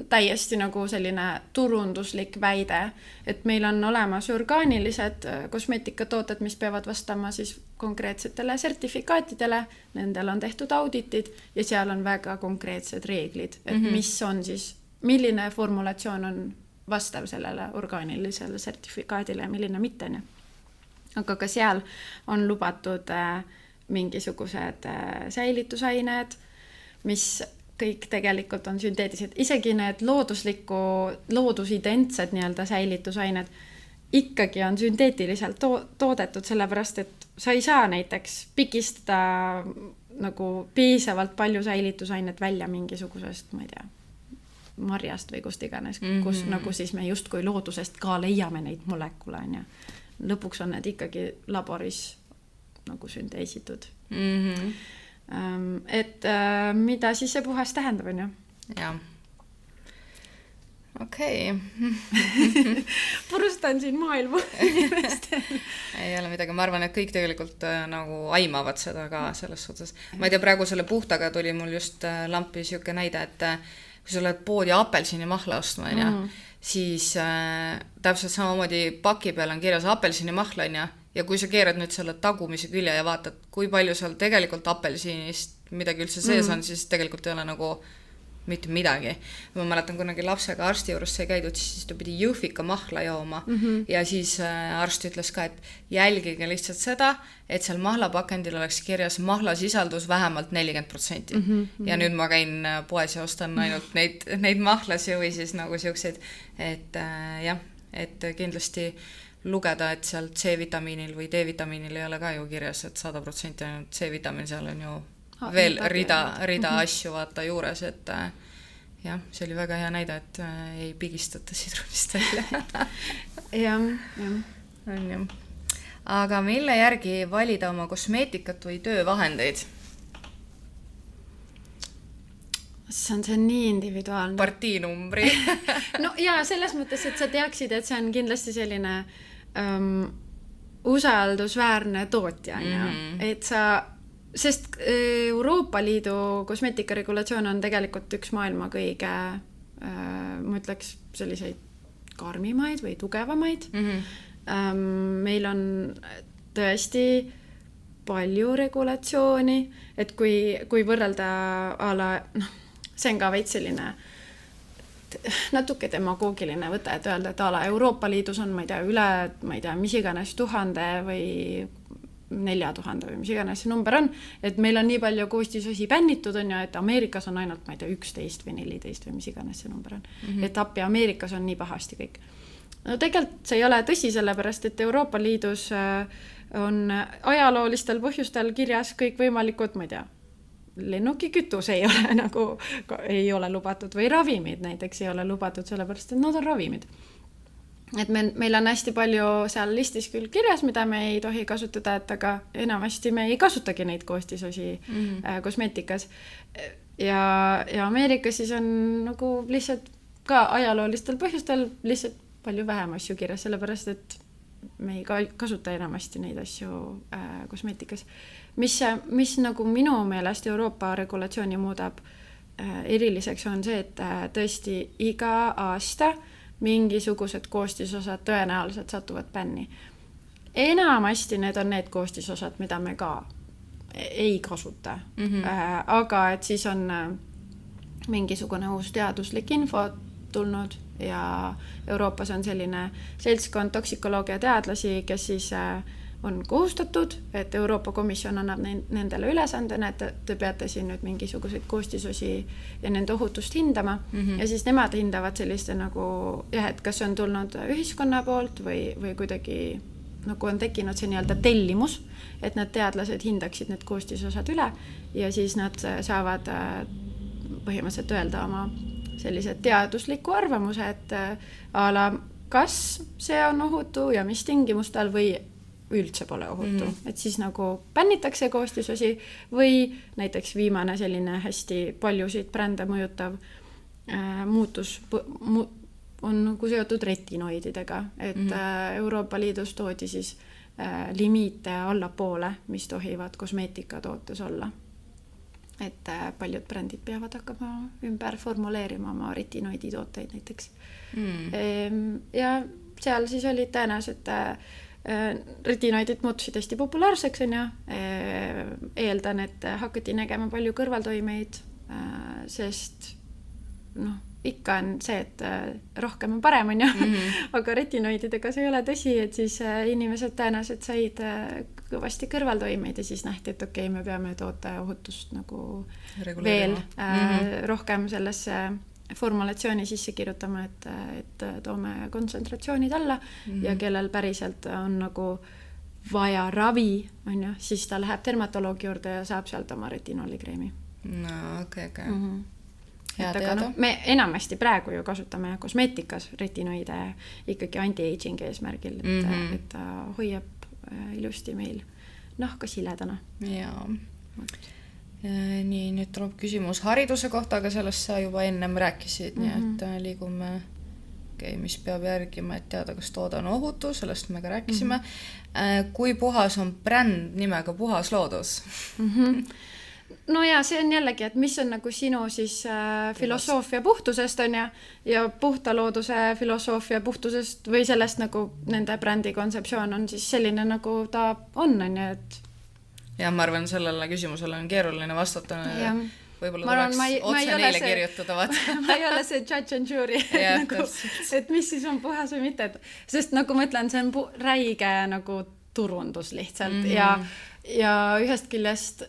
täiesti nagu selline turunduslik väide, et meil on olemas orgaanilised kosmeetikatooted, mis peavad vastama siis konkreetsetele sertifikaatidele, nendel on tehtud auditid ja seal on väga konkreetsed reeglid, et mis on siis, milline formulatsioon on vastav sellele orgaanilisele sertifikaadile ja milline mitte. Aga ka seal on lubatud mingisugused säilitusained, mis kõik tegelikult on sünteetilised. Isegi need loodusidentsed nii-öelda säilitusained ikkagi on sünteetiliselt toodetud, sellepärast et sa ei saa näiteks pikistada nagu piisavalt palju säilitusainet välja mingisugusest, ma ei tea, marjast või kust iganes, kus nagu siis me justkui loodusest ka leiame neid molekule, on ju. Lõpuks on need ikkagi laboris nagu sünteesitud. Et mida siis see puhas tähendab, on ju? Jah. Okei. Purustan siin maailma. Ei ole midagi, ma arvan, et kõik tegelikult nagu aimavad seda ka selles suhtes. Ma ei tea, praegu selle puhtaga tuli mul just lampi siuke näide, et kui sa oled poodi apelsinimahla ostma, on ju, siis täpselt samamoodi paki peal on kirjas apelsinimahla, on ju, ja kui sa keerad nüüd selle tagumise külje ja vaatad, kui palju seal tegelikult apelsinist midagi üldse sees on, siis tegelikult ei ole nagu mitte midagi. Ma mäletan, kunagi lapsega arsti juures sai käidud, siis ta pidi jõhvika mahla jooma ja siis arst ütles ka, et jälgige lihtsalt seda, et seal mahlapakendil oleks kirjas mahlasisaldus vähemalt 40%. Ja nüüd ma käin poes ja ostan ainult neid mahlasi või siis nagu siukseid, et jah, et kindlasti lugeda, et seal C-vitamiinil või D-vitamiinil ei ole ka ju kirjas, et 100% ainult C-vitamiin, seal on ju veel rida asju vaata juures, et jah, see oli väga hea näide, et ei pigistata sidrunist välja. Jah. Aga mille järgi valida oma kosmeetikat või töövahendeid? See on nii individuaalne. Partiinumbri. No jaa, selles mõttes, et sa teaksid, et see on kindlasti selline usaldusväärne tootja, et sa sest Euroopa Liidu kosmeetikaregulatsioon on tegelikult üks maailma kõige, ma ütleks, selliseid karmimaid või tugevamaid. Meil on tõesti palju regulatsiooni, et kui võrrelda see on ka veits selline natuke demagoogiline võte, et öelda, et Euroopa Liidus on, ma ei tea, mis iganes 1000 või 4000 või mis iganes see number on, et meil on nii palju koostisosi bännitud, on ju, et Ameerikas on ainult, ma ei tea, 11 või 14 või mis iganes see number on. Et appi Ameerikas on nii pahasti kõik. No tegelikult see ei ole tõsi, sellepärast, et Euroopa Liidus on ajaloolistel põhjustel kirjas kõik võimalikud, ma ei tea, lennukikütus ei ole nagu, ei ole lubatud või ravimid näiteks ei ole lubatud, sellepärast, et nad on ravimid. Et meil on hästi palju seal listis küll kirjas, mida me ei tohi kasutada, et aga enamasti me ei kasutagi neid koostisosi kosmeetikas. Ja Ameerikas siis on nagu lihtsalt ka ajaloolistel põhjustel lihtsalt palju vähem asju kirjas, sellepärast, et me ei kasuta enamasti neid asju kosmeetikas. Mis nagu minu meelest Euroopa regulatsiooni muudab eriliseks on see, et tõesti iga aasta mingisugused koostisosad tõenäoliselt satuvad bänni. Enamasti need on need koostisosad, mida me ka ei kasuta. Aga et siis on mingisugune uus teaduslik info tulnud ja Euroopas on selline seltskond toksikoloogia teadlasi, kes siis on kohustatud, et Euroopa Komisjon annab nendele ülesandena, et te peate siin nüüd mingisuguseid koostisosi ja nende ohutust hindama ja siis nemad hindavad selliste nagu, jah, et kas on tulnud ühiskonna poolt või kuidagi nagu on tekkinud see nii-öelda tellimus, et need teadlased hindaksid need koostisosad üle ja siis nad saavad põhimõtteliselt öelda oma sellise teadusliku arvamuse, et kas see on ohutu ja mis tingimustel või üldse pole ohutu. Et siis nagu bännitakse koostisosi või näiteks viimane selline hästi paljusid brände mõjutav muutus on nagu seotud retinoididega, et Euroopa Liidus toodi siis limiite allapoole, mis tohivad kosmeetikatootes olla. et paljud brändid peavad hakkama ümber formuleerima oma retinoidi tooteid näiteks. Ja seal siis olid tõenäoliselt retinoidid muutusid hästi populaarseks, on ju. Eeldan, et hakati nägema palju kõrvaltoimeid, sest noh, ikka on see, et rohkem on parem, on ju. Aga retinoididega see ei ole tõsi, et siis inimesed tõenäoliselt said kõvasti kõrvaltoimeid ja siis nähti, et okei, me peame toote ohutust nagu veel rohkem sellesse formulatsiooni sisse kirjutama, et toome kontsentratsioonid alla ja kellel päriselt on nagu vaja ravi, on ju, siis ta läheb dermatoloogi juurde ja saab sealt oma retinolikreemi. No, okei. Et aga no, me enamasti praegu ju kasutame kosmeetikas retinoide ikkagi anti-aging eesmärgil, et ta hoiab ilusti meil nahka siledana. Jaa. Nii, nüüd tuleb küsimus hariduse kohta, aga sellest sa juba ennem rääkisid, nii et liigume mis peab järgima, et teada, kas toode on ohutu, sellest me ka rääkisime. Kui puhas on bränd nimega Puhas Loodus? No ja see on jällegi, et mis on nagu sinu siis filosoofia puhtusest on ja puhta looduse filosoofia puhtusest või sellest nagu nende brändi kontseptsioon on siis selline nagu ta on ju, et ja ma arvan, sellele küsimusele on keeruline vastata. Võib-olla tuleks otse neile kirjutada, vaata. Ma ei ole see judge and jury, nagu, et mis siis on puhas või mitte, sest nagu ma ütlen, see on räige nagu turundus lihtsalt ja ühest küljest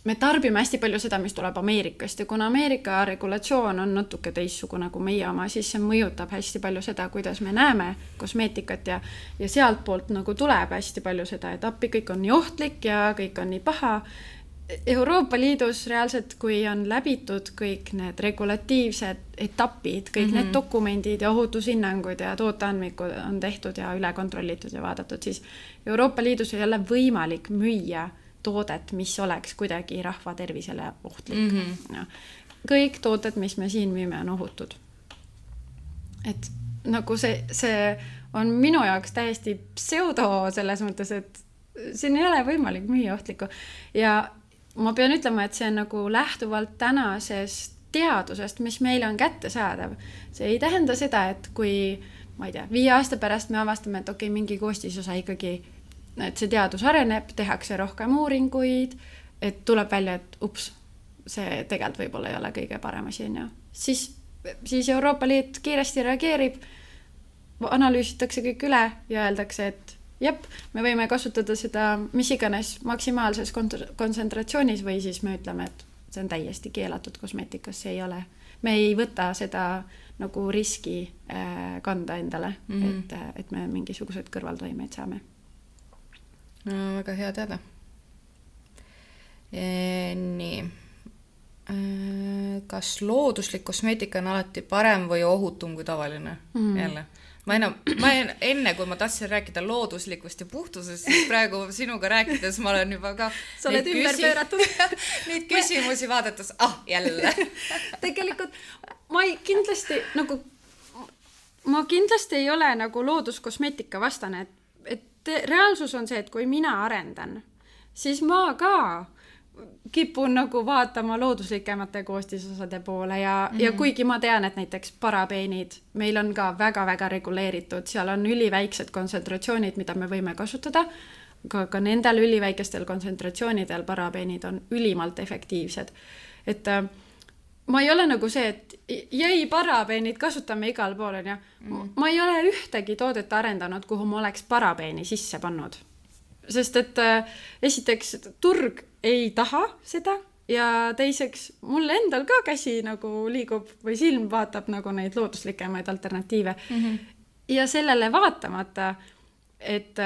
me tarbime hästi palju seda, mis tuleb Ameerikast ja kuna Ameerika regulatsioon on natuke teissugune kui meie oma, siis see mõjutab hästi palju seda, kuidas me näeme kosmeetikat ja sealt poolt nagu tuleb hästi palju seda, et appi kõik on nii ohtlik ja kõik on nii paha. Euroopa Liidus reaalselt, kui on läbitud kõik need regulatiivsed etapid, kõik need dokumendid ja ohutushinnangud ja tooteandmikud on tehtud ja üle kontrollitud ja vaadatud, siis Euroopa Liidus ei ole võimalik müüa toodet, mis oleks kuidagi rahva tervisele ohtlik. No, kõik tooted, mis me siin müüme, on ohutud. Et nagu see on minu jaoks täiesti pseudo selles mõttes, et siin ei ole võimalik müüa ohtlikku. Ja ma pean ütlema, et see on nagu lähtuvalt tänasest teadusest, mis meile on kättesaadav. See ei tähenda seda, et kui, ma ei tea, 5 aasta pärast me avastame, et okei, mingi koostisosa ikkagi, et see teadus areneb, tehakse rohkem uuringuid, et tuleb välja, et ups, see tegelikult võib-olla ei ole kõige parem asi, on ju. Siis Euroopa Liit kiiresti reageerib, analüüsitakse kõik üle ja öeldakse, et jep, me võime kasutada seda mis iganes maksimaalses kontsentratsioonis või siis me ütleme, et see on täiesti keelatud kosmeetikas, see ei ole. Me ei võta seda nagu riski kanda endale, et me mingisugused kõrvaltoimeid saame. No, väga hea teada. Nii. Kas looduslik kosmeetika on alati parem või ohutum kui tavaline? Jälle. Ma enne, kui ma tahtsin rääkida looduslikust ja puhtusest, siis praegu sinuga rääkides ma olen juba ka sa oled ümber pööratud. Neid küsimusi vaadates, jälle. Tegelikult ma kindlasti ei ole nagu looduskosmeetika vastane, et reaalsus on see, et kui mina arendan, siis ma ka kipun nagu vaatama looduslikemate koostisosade poole ja kuigi ma tean, et näiteks parabeenid meil on ka väga-väga reguleeritud, seal on üliväiksed kontsentratsioonid, mida me võime kasutada, aga nendel üliväikestel kontsentratsioonidel parabeenid on ülimalt efektiivsed. Et ma ei ole nagu see, et jäi parabeenid kasutame igal pool, ja ma ei ole ühtegi toodet arendanud, kuhu ma oleks parabeeni sisse pannud. Sest et esiteks turg ei taha seda ja teiseks mul endal ka käsi nagu liigub või silm vaatab nagu neid looduslikemaid alternatiive. Ja sellele vaatamata, et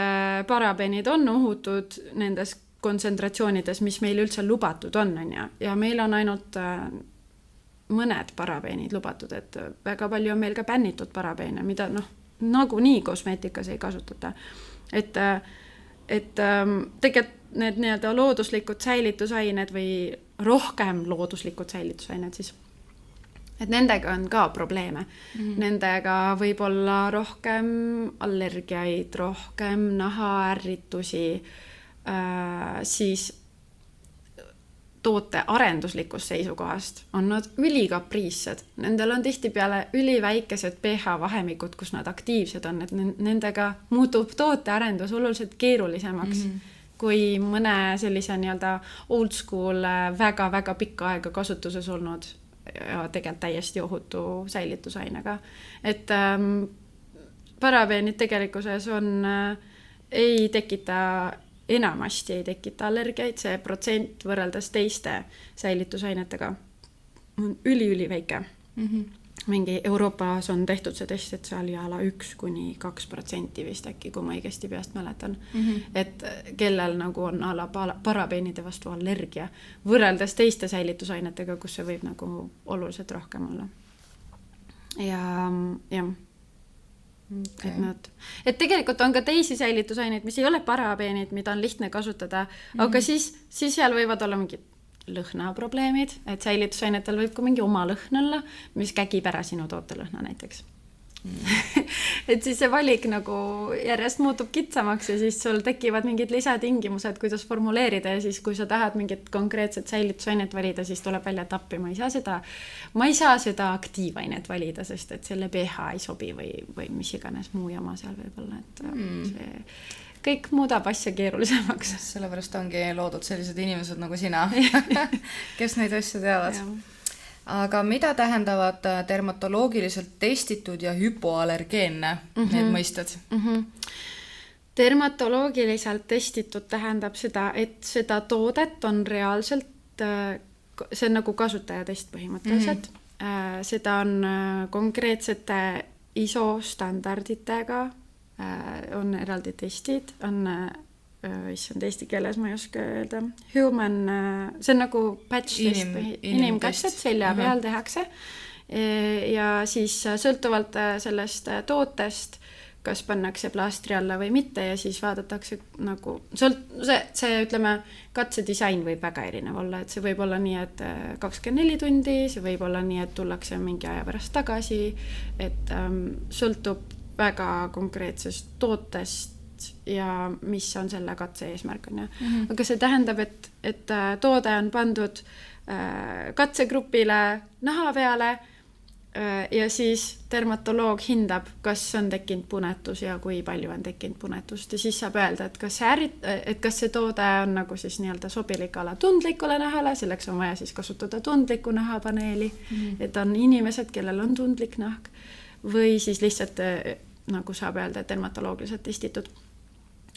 parabeenid on ohutud nendes kontsentratsioonides, mis meil üldse lubatud on, ja meil on ainult mõned parabeenid lubatud, et väga palju on meil ka bännitud parabeene, mida nagunii kosmeetikas ei kasutata. Et tegelikult need nii-öelda looduslikud säilitusained või rohkem looduslikud säilitusained siis, et nendega on ka probleeme. Nendega võib olla rohkem allergiaid, rohkem nahaärritusi, siis toote arenduslikust seisukohast on nad ülikapriissed. Nendel on tihtipeale üliväikesed pH vahemikud, kus nad aktiivsed on, et nendega muutub tootearendus oluliselt keerulisemaks kui mõne sellise nii-öelda old school väga-väga pikka aega kasutuses olnud ja tegelikult täiesti ohutu säilitusainega. Et parabeenid tegelikkuses ei tekita enamasti ei tekita allergiaid, see protsent võrreldes teiste säilitusainetega on üliväike. Mingi Euroopas on tehtud see test, et see oli ala 1–2% vist äkki, kui ma õigesti peast mäletan. Et kellel nagu on ala parabeenide vastu allergia võrreldes teiste säilitusainetega, kus see võib nagu oluliselt rohkem olla. Ja okay. Et tegelikult on ka teisi säilitusaineid, mis ei ole parabeenid, mida on lihtne kasutada, aga siis seal võivad olla mingid lõhnaprobleemid, et säilitusainetel võib ka mingi oma lõhn olla, mis kägib ära sinu tootelõhna näiteks. Et siis see valik nagu järjest muutub kitsamaks ja siis sul tekivad mingid lisatingimused, kuidas formuleerida ja siis kui sa tahad mingit konkreetset säilitusainet valida, siis tuleb välja, et appi, ma ei saa seda aktiivainet valida, sest et selle pH ei sobi või mis iganes muu jama seal võib olla, et see kõik muudab asja keerulisemaks. Sellepärast ongi loodud sellised inimesed nagu sina, kes neid asju teavad. Aga mida tähendavad dermatoloogiliselt testitud ja hüpoallergeenne need mõisted? Dermatoloogiliselt testitud tähendab seda, et seda toodet on reaalselt, see on nagu kasutajatest põhimõtteliselt. Seda on konkreetsete ISO standarditega, on eraldi testid, on issand eesti keeles ma ei oska öelda, see on nagu batch test, inimkatsed selja peal tehakse ja siis sõltuvalt sellest tootest, kas pannakse plaastri alla või mitte ja siis vaadatakse nagu, see ütleme, katsedisain võib väga erinev olla, et see võib olla nii, et 24 tundi, see võib olla nii, et tullakse mingi aja pärast tagasi, et sõltub väga konkreetsest tootest ja mis on selle katse eesmärk on. Aga see tähendab, et toode on pandud katsegrupile naha peale ja siis dermatoloog hindab, kas on tekkinud punetus ja kui palju on tekkinud punetust ja siis saab öelda, et kas see toode on nagu siis nii-öelda sobilik ala tundlikule nahale, selleks on vaja siis kasutada tundliku nahapaneeli, et on inimesed, kellel on tundlik nahk või siis lihtsalt nagu saab öelda, et dermatoloogiliselt testitud.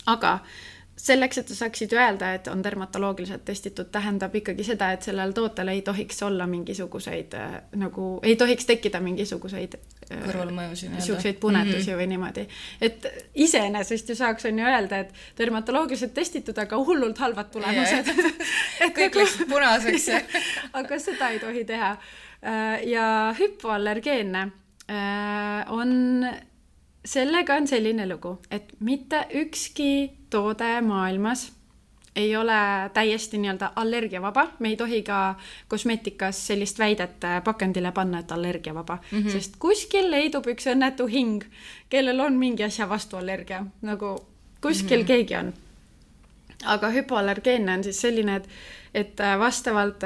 Aga selleks, et sa saaksid öelda, et on dermatoloogiliselt testitud, tähendab ikkagi seda, et sellel tootel ei tohiks olla mingisuguseid, nagu ei tohiks tekkida mingisuguseid kõrvalmõjusid, punetusi või niimoodi. Et iseenesest ju saaks on ju öelda, et dermatoloogiliselt testitud, aga hullult halvad tulemused. Kõik läks punaseks. Aga seda ei tohi teha. Ja hüpoallergeenne sellega on selline lugu, et mitte ükski toode maailmas ei ole täiesti nii-öelda allergiavaba. Me ei tohi ka kosmeetikas sellist väidet pakendile panna, et allergiavaba. Sest kuskil leidub üks õnnetu hing, kellel on mingi asja vastu allergia. Nagu kuskil keegi on. Aga hüpoallergeenne on siis selline, et vastavalt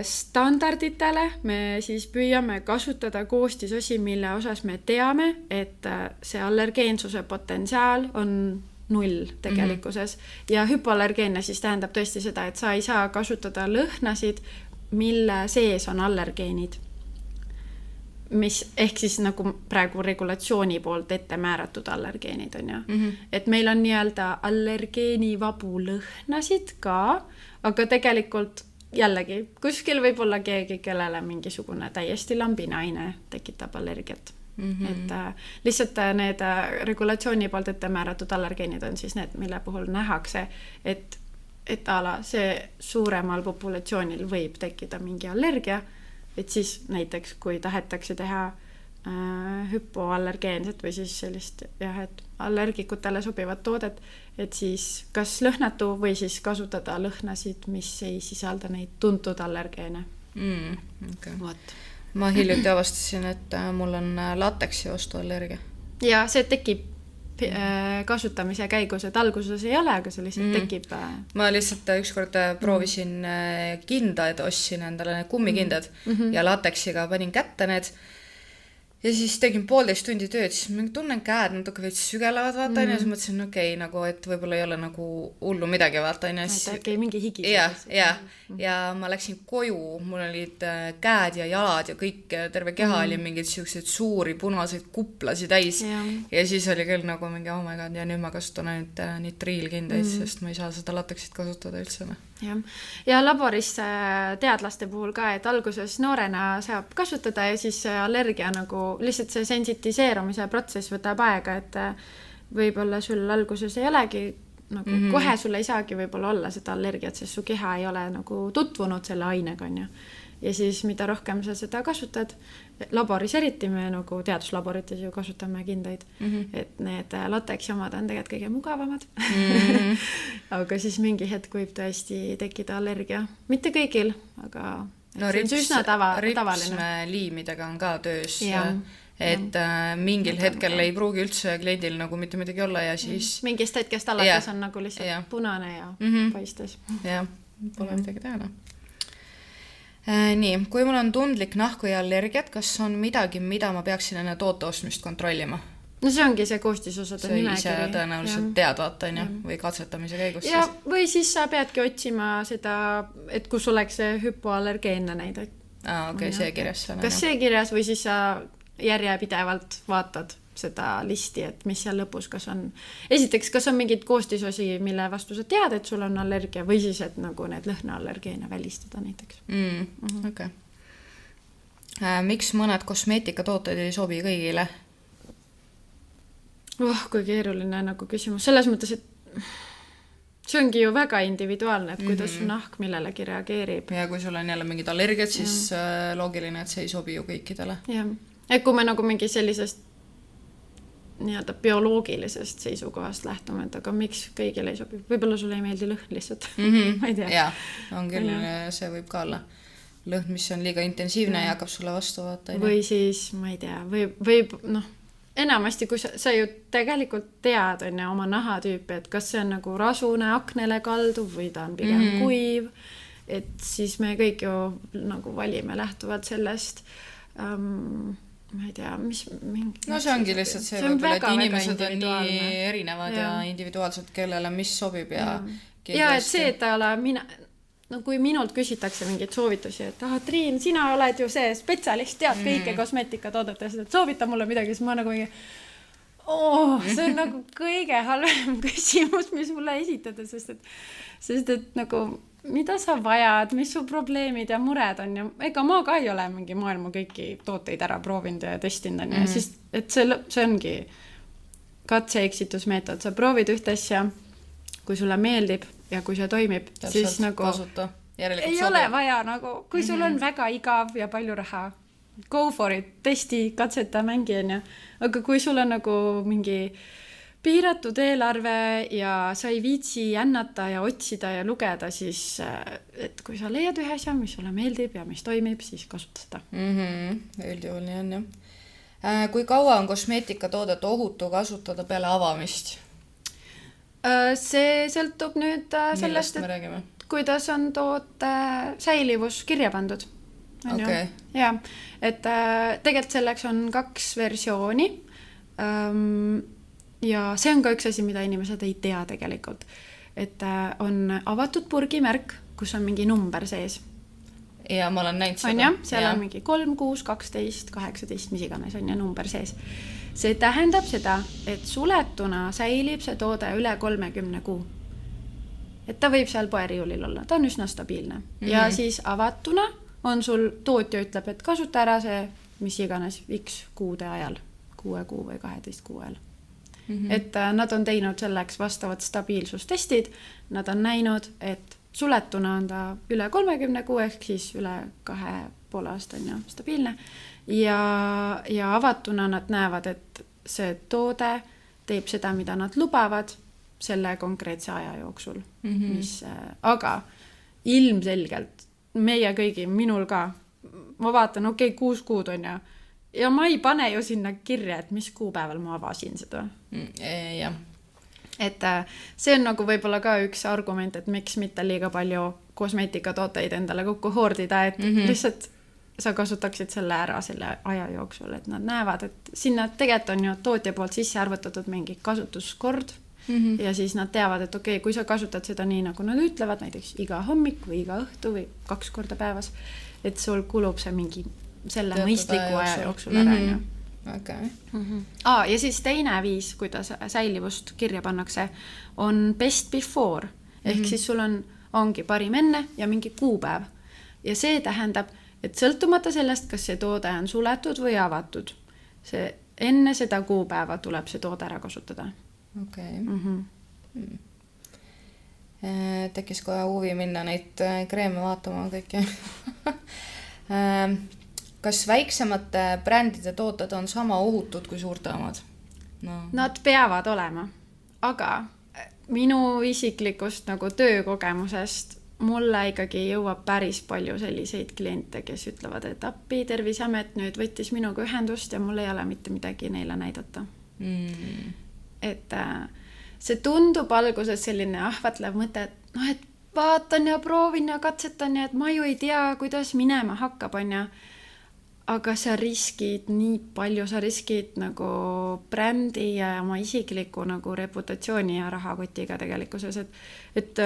standarditele me siis püüame kasutada koostisosi, mille osas me teame, et see allergeensuse potentsiaal on 0 tegelikkuses. Ja hüpoallergeenne siis tähendab tõesti seda, et sa ei saa kasutada lõhnasid, mille sees on allergeenid. Ehk siis nagu praegu regulatsiooni poolt ette määratud allergeenid on ju. Et meil on nii-öelda allergeenivabu lõhnasid ka, aga tegelikult jällegi, kuskil võib olla keegi, kellele mingisugune täiesti lambine aine tekitab allergiat. Et lihtsalt need regulatsiooni poolt ette määratud allergeenid on siis need, mille puhul nähakse, et ala see suuremal populatsioonil võib tekkida mingi allergia, et siis näiteks kui tahetakse teha hüpoallergeenset või siis sellist et allergikutele sobivat toodet, et siis kas lõhnatu või siis kasutada lõhnasid, mis ei sisalda neid tuntud allergeene. Okay. Ma hiljuti avastasin, et mul on lateksi vastu allergia. Ja see tekib kasutamise käigus, et alguses ei ole, aga see lihtsalt tekib. Ma lihtsalt ükskord proovisin kindad, ostsin endale need kummikindad ja lateksiga panin kätte need ja siis tegin 1,5 tundi tööd, siis ma tunnen käed natuke veits sügelevad, vaata, ja siis mõtlesin, okei, nagu, et võib-olla ei ole nagu hullu midagi, vaata, ja siis äkki mingi higi. Ja ma läksin koju, mul olid käed ja jalad ja kõik, terve keha oli mingeid siukseid suuri punaseid kuplasid täis ja siis oli küll nagu mingi, oh my god, ja nüüd ma kasutan ainult nitriilkindaid, sest ma ei saa seda lateksit kasutada üldse. Ja laboris teadlaste puhul ka, et alguses noorena saab kasutada ja siis allergia nagu lihtsalt see sensitiseerumise protsess võtab aega, et võib-olla sul alguses ei olegi nagu kohe sul ei saagi võib-olla olla seda allergiat, sest su keha ei ole nagu tutvunud selle ainega, on ju. Ja siis mida rohkem sa seda kasutad, laboris eriti me nagu teaduslaborites ju kasutame kindaid, et need lateksi omad on tegelikult kõige mugavamad. Aga siis mingi hetk võib tõesti tekkida allergia. Mitte kõigil, aga no, see on üsna tavaline. Ripsmeliimidega on ka töös, et mingil hetkel ei pruugi üldse kliendil nagu mitte midagi olla ja siis... Mingist hetkest alates on nagu lihtsalt punane ja paistes. Jah, pole midagi teha. Nii, kui mul on tundlik nahku ja allergiat, kas on midagi, mida ma peaksin enne toote ostmist kontrollima? No see ongi see koostisosade nimekiri. See ise tõenäoliselt tead, vaata, või katsetamise käigus. Ja, või siis sa peadki otsima seda, et kus oleks see hüpoallergeenne näidek. Okei, see kirjas. Kas see kirjas või siis sa järjepidevalt vaatad seda listi, et mis seal lõpus, kas on esiteks, kas on mingid koostisosi, mille vastu sa tead, et sul on allergia või siis, et nagu need lõhnaallergeene välistada näiteks. Okay. Miks mõned kosmeetikatooted ei sobi kõigile? Kui keeruline nagu küsimus. Selles mõttes, et see ongi ju väga individuaalne, et kuidas su nahk millelegi reageerib. Ja kui sul on jälle mingid allergiad, siis loogiline, et see ei sobi ju kõikidele. Jah. Et kui me nagu mingi sellisest nii-öelda bioloogilisest seisukohast lähtume, et aga miks kõigile ei sobi? Võib-olla sulle ei meeldi lõhn lihtsalt. Ma ei tea. Jaa, on küll, see võib ka olla. Lõhn, mis on liiga intensiivne ja hakkab sulle vastu vaata. Või siis, ma ei tea, võib enamasti, kui sa ju tegelikult tead oma nahatüüpi, et kas see on nagu rasune, aknele kalduv või ta on pigem kuiv, et siis me kõik ju nagu valime lähtuvalt sellest ma ei tea, mis mingi... No see ongi lihtsalt see võib-olla, et inimesed on nii erinevad ja individuaalselt, kellele mis sobib ja kindlasti... Ja, et see, et ta ole no kui minult küsitakse mingeid soovitusi, et Triin, sina oled ju see spetsialist, tead kõike kosmeetikatoodetest, et soovita mulle midagi, siis ma nagu mingi see on nagu kõige halvem küsimus, mis mulle esitada, sest et nagu mida sa vajad, mis su probleemid ja mured on ja ega ma ka ei ole mingi maailma kõiki tooteid ära proovinud ja testinud ja siis, et see ongi katse-eksitusmeetod, sa proovid ühte asja, kui sulle meeldib ja kui see toimib, siis nagu kasuta. Ei ole vaja nagu, kui sul on väga igav ja palju raha, go for it, testi, katseta, mängi on ja, aga kui sul on nagu mingi piiratud eelarve ja sa ei viitsi jännata ja otsida ja lugeda, siis et kui sa leiad ühe asja, mis sulle meeldib ja mis toimib, siis kasuta seda. Üldjuhul nii on, jah. Kui kaua on kosmeetikatoodet ohutu kasutada peale avamist? See sõltub nüüd sellest, et kuidas on toote säilivus kirja pandud. Okay. Ja, et tegelikult selleks on 2 versiooni. Ja see on ka üks asi, mida inimesed ei tea tegelikult. Et on avatud purgimärk, kus on mingi number sees. Ja ma olen näinud seda. On jah, seal on mingi 3, 6, 12, 18, mis iganes on ja number sees. See tähendab seda, et suletuna säilib see toode üle 30 kuu. Et ta võib seal poeriiulil olla, ta on üsna stabiilne. Ja siis avatuna on sul tootja ütleb, et kasuta ära see, mis iganes X kuude ajal, 6 kuu või 12 kuu ajal. Et nad on teinud selleks vastavad stabiilsustestid, nad on näinud, et suletuna on ta üle 30 kuu ehk siis üle 2,5 aasta on stabiilne ja avatuna nad näevad, et see toode teeb seda, mida nad lubavad selle konkreetse aja jooksul. Aga ilmselgelt meie kõigi, minul ka, ma vaatan, 6 kuud on ja ma ei pane ju sinna kirja, et mis kuupäeval ma avasin seda. Jah. Et see on nagu võib-olla ka üks argument, et miks mitte liiga palju kosmeetikatooteid endale kokku hoordida, et lihtsalt sa kasutaksid selle ära selle aja jooksul, et nad näevad, et sinna tegelikult on ju tootja poolt sisse arvutatud mingi kasutuskord ja siis nad teavad, et okei, kui sa kasutad seda nii, nagu nad ütlevad, näiteks iga hommik või iga õhtu või 2 korda päevas, et sul kulub see mingi selle mõistliku aja jooksul ära, on ju. Okay. Ja siis teine viis, kuidas säilivust kirja pannakse, on best before. Ehk siis sul ongi parim enne ja mingi kuupäev. Ja see tähendab, et sõltumata sellest, kas see toode on suletud või avatud, enne seda kuupäeva tuleb see toode ära kasutada. Okay. Tekkis kohe huvi minna neid kreeme vaatama kõiki. Kas väiksemate brändide tooted on sama ohutud kui suurte omad? No. Nad peavad olema, aga minu isiklikust nagu töökogemusest mulle ikkagi jõuab päris palju selliseid kliente, kes ütlevad, et appi, Terviseamet nüüd võttis minuga ühendust ja mul ei ole mitte midagi neile näidata. Et see tundub alguses selline ahvatlev mõte, et vaatan ja proovin ja katsetan ja et ma ju ei tea, kuidas minema hakkab, on ja aga sa riskid nii palju, sa riskid nagu brändi ja oma isikliku nagu reputatsiooni ja rahakotiga tegelikkuses, et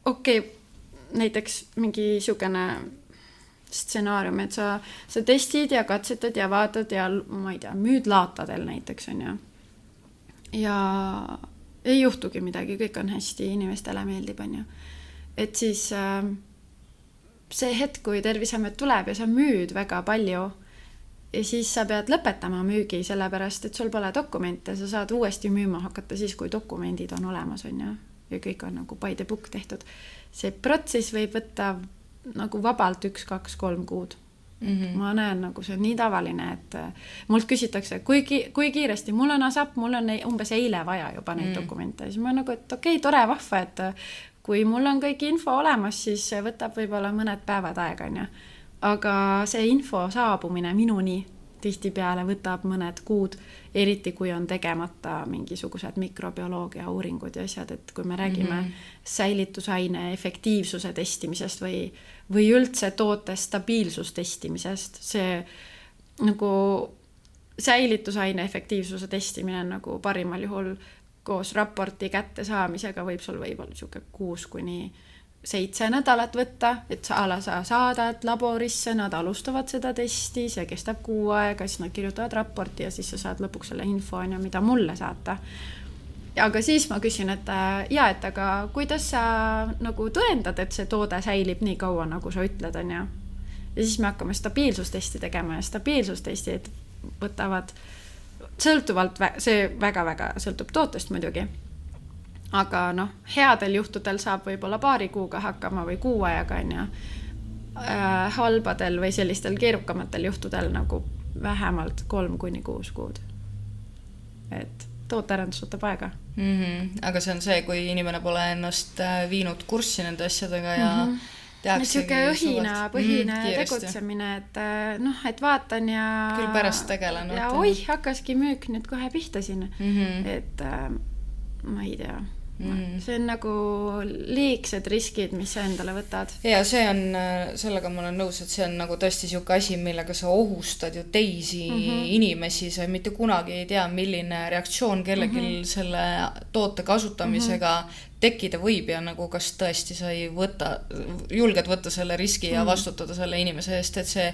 okei, näiteks mingi sugune stsenaarium, et sa testid ja katsetad ja vaatad ja ma ei tea, müüd laatadel näiteks, on ju. Ja ei juhtugi midagi, kõik on hästi, inimestele meeldib, on ju. Et siis see hetk, kui Terviseamet tuleb ja sa müüd väga palju ja siis sa pead lõpetama müügi, sellepärast, et sul pole dokumente, sa saad uuesti müüma hakata siis, kui dokumendid on olemas, on ju. Ja kõik on nagu by the book tehtud. See protsess võib võtta nagu vabalt 1, 2, 3 kuud. Ma näen, nagu see on nii tavaline, et mult küsitakse, kui kiiresti, mul on ASAP, mul on umbes eile vaja juba neid dokumente. Siis ma nagu, et okei, tore, vahva, et kui mul on kõik info olemas, siis võtab võib-olla mõned päevad aega, on ju. Aga see info saabumine minuni tihtipeale võtab mõned kuud, eriti kui on tegemata mingisugused mikrobioloogia uuringud ja asjad, et kui me räägime säilitusaine efektiivsuse testimisest või üldse toote stabiilsus testimisest, see nagu säilitusaine efektiivsuse testimine on nagu parimal juhul koos raporti kätte saamisega võib sul võib-olla 6 kuni 7 nädalat võtta, et sa saadad laborisse, nad alustavad seda testi, see kestab 6 aega, siis nad kirjutavad raporti ja siis sa saad lõpuks selle info, mida mulle saata. Aga siis ma küsin, et aga kuidas sa nagu tõendad, et see toode säilib nii kaua, nagu sa ütled, on ju. Ja siis me hakkame stabiilsustesti tegema ja stabiilsustestid võtavad sõltuvalt, see väga-väga sõltub tootest muidugi. Aga headel juhtudel saab võib-olla 2 kuuga hakkama või 6 ajaga, on ju. Halbadel või sellistel keerukamatel juhtudel nagu vähemalt 3 kuni 6 kuud. Et tootearendus võtab aega. Aga see on see, kui inimene pole ennast viinud kurssi nende asjadega ja niisugune õhinapõhine tegutsemine, et vaatan ja küll pärast tegelen. Ja hakkaski müük nüüd kohe pihta sinna. Et ma ei tea. See on nagu liigsed riskid, mis sa endale võtad. Ja sellega ma olen nõus, et see on nagu tõesti siuke asi, millega sa ohustad ju teisi inimesi, sa mitte kunagi ei tea, milline reaktsioon kellelgi selle toote kasutamisega tekkida võib ja nagu kas tõesti sa ei julged võtta selle riski ja vastutada selle inimese eest, et see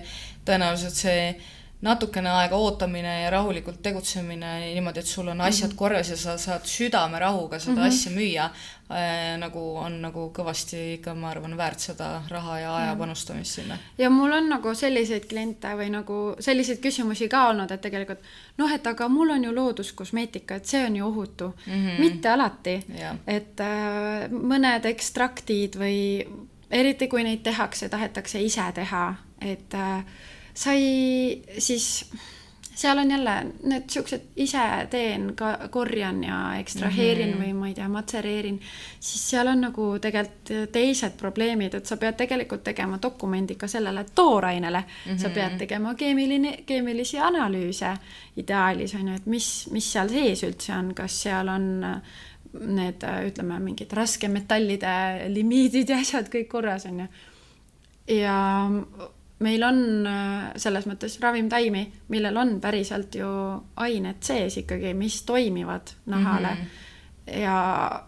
tõenäoliselt see natukene aega ootamine ja rahulikult tegutsemine niimoodi, et sul on asjad korras ja sa saad südame rahuga seda asja müüa, nagu on nagu kõvasti ikka, ma arvan, väärt seda raha ja aja panustamist sinna. Ja mul on nagu selliseid kliente või nagu selliseid küsimusi ka olnud, et tegelikult et aga mul on ju looduskosmeetika, et see on ju ohutu. Mitte alati. Et mõned ekstraktid või eriti kui neid tahetakse ise teha, et sai siis seal on jälle need siuksed ise teen, korjan ja ekstraheerin või ma ei tea, matsereerin, siis seal on nagu tegelikult teised probleemid, et sa pead tegelikult tegema dokumendi ka sellele toorainele, sa pead tegema keemilisi analüüse ideaalis, on ju, et mis seal sees üldse on, kas seal on need, ütleme, mingid raskemetallide limiidid ja asjad kõik korras, on ju. Ja meil on selles mõttes ravimtaimi, millel on päriselt ju ained sees ikkagi, mis toimivad nahale. Ja,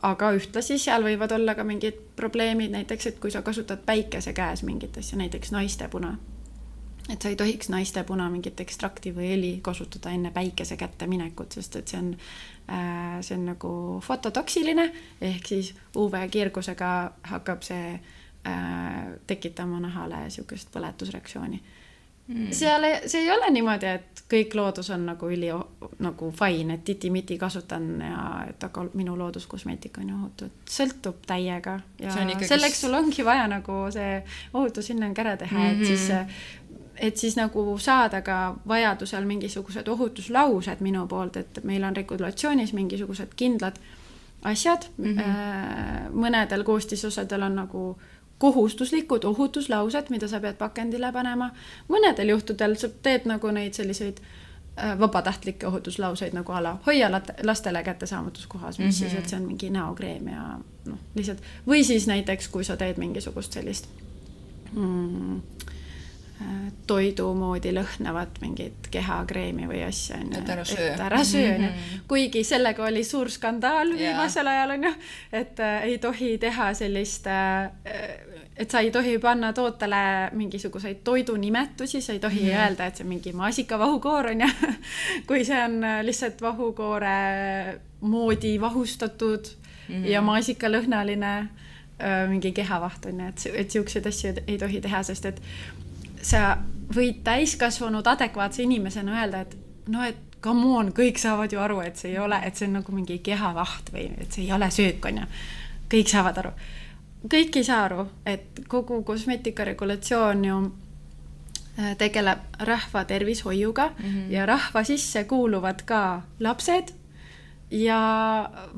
aga ühtlasi seal võivad olla ka mingid probleemid, näiteks, et kui sa kasutad päikese käes mingit asja, näiteks naistepuna. Et sa ei tohiks naistepuna mingit ekstrakti või õli kasutada enne päikese kätte minekut, sest et see on nagu fototoksiline, ehk siis UV-kiirgusega hakkab see tekitama nahale siukest põletusreaktsiooni. See ei ole niimoodi, et kõik loodus on nagu nagu fine, et titi-miti kasutan ja et aga minu looduskosmeetika on ohutu. Sõltub täiega ja selleks sul ongi vaja nagu see ohutus hinna ära teha, et siis nagu saada ka vajadusel mingisugused ohutuslaused minu poolt, et meil on regulatsioonis mingisugused kindlad asjad. Mõnedel koostisosadel on nagu kohustuslikud ohutuslaused, mida sa pead pakendile panema. Mõnedel juhtudel sa teed nagu neid selliseid vabatahtlikke ohutuslauseid nagu ala hoia lastele kättesaamatuskohas, mis siis, et see on mingi näokreem ja lihtsalt. Või siis näiteks, kui sa teed mingisugust sellist toidu moodi lõhnavat mingit kehakreemi või asja, et ära söö. Kuigi sellega oli suur skandaal viimasel ajal, on ju, et ei tohi teha sellist, et sa ei tohi panna tootele mingisuguseid toidunimetusi, sa ei tohi öelda, et see mingi maasikavahukoor on, ja kui see on lihtsalt vahukoore moodi vahustatud ja maasikalõhnaline mingi kehavaht on, et siukseid asju ei tohi teha, sest et sa võid täiskasvanud adekvaatse inimesena öelda, et et come on, kõik saavad ju aru, et see ei ole, et see on nagu mingi kehavaht või et see ei ole söök, on ju. Kõik saavad aru. Kõik ei saa aru, et kogu kosmeetika regulatsioon ju tegeleb rahva tervishoiuga ja rahva sisse kuuluvad ka lapsed ja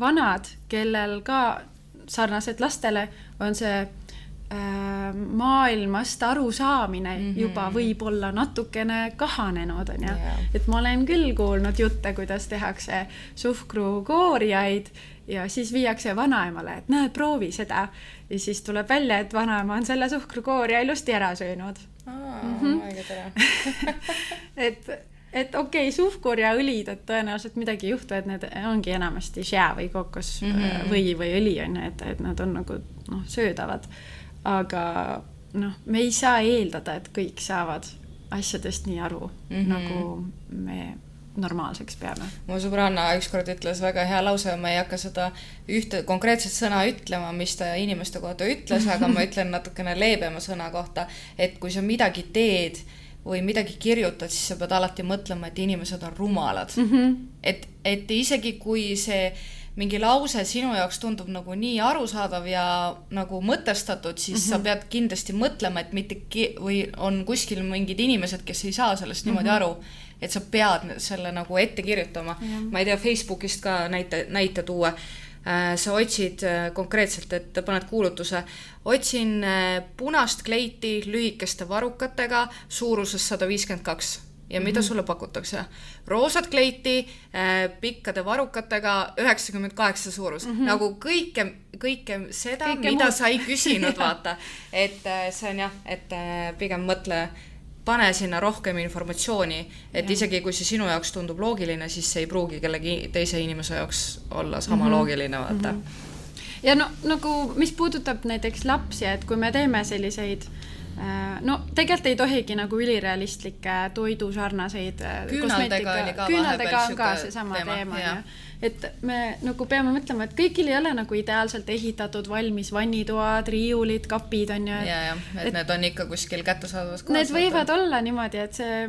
vanad, kellel ka sarnaselt lastele on see maailmast arusaamine juba võib-olla natukene kahanenud, on ju. Et ma olen küll kuulnud jutte, kuidas tehakse suhkrukooriaid ja siis viiakse vanaemale, et näe, proovi seda. Ja siis tuleb välja, et vanaema on selle suhkrukooria ilusti ära söönud. Aega tere. Et okei, suhkur ja õlid, et tõenäoliselt midagi juhtu, et need ongi enamasti šää või kokos või õli, on ju, et nad on nagu söödavad. Aga me ei saa eeldada, et kõik saavad asjadest nii aru, nagu me normaalseks peame. Mu sõbranna ükskord ütles väga hea lause, ma ei hakka seda ühte konkreetset sõna ütlema, mis ta inimeste kohta ütles, aga ma ütlen natukene leebema sõna kohta, et kui sa midagi teed või midagi kirjutad, siis sa pead alati mõtlema, et inimesed on rumalad. Et isegi kui see mingi lause sinu jaoks tundub nagu nii arusaadav ja nagu mõtestatud, siis sa pead kindlasti mõtlema, et mitte või on kuskil mingid inimesed, kes ei saa sellest niimoodi aru, et sa pead selle nagu ette kirjutama. Ma ei tea, Facebookist ka näite tuua. Sa otsid konkreetselt, et paned kuulutuse, otsin punast kleiti lühikeste varrukatega suuruses 152. Ja mida sulle pakutakse? Roosat kleiti pikkade varrukatega 98 suurus. Nagu kõike seda, mida sa ei küsinud, vaata. Et see on jah, et pigem mõtle, pane sinna rohkem informatsiooni, et isegi kui see sinu jaoks tundub loogiline, siis see ei pruugi kellegi teise inimese jaoks olla sama loogiline, vaata. Ja nagu, mis puudutab näiteks lapsi, et kui me teeme selliseid tegelikult ei tohigi nagu ülirealistlikke toidusarnaseid küünaldega on ka see sama teema. Et me nagu peame mõtlema, et kõigil ei ole nagu ideaalselt ehitatud valmis vannitoad, riiulid, kapid on ju. Et need on ikka kuskil kättesaadavas kohas. Need võivad olla niimoodi, et see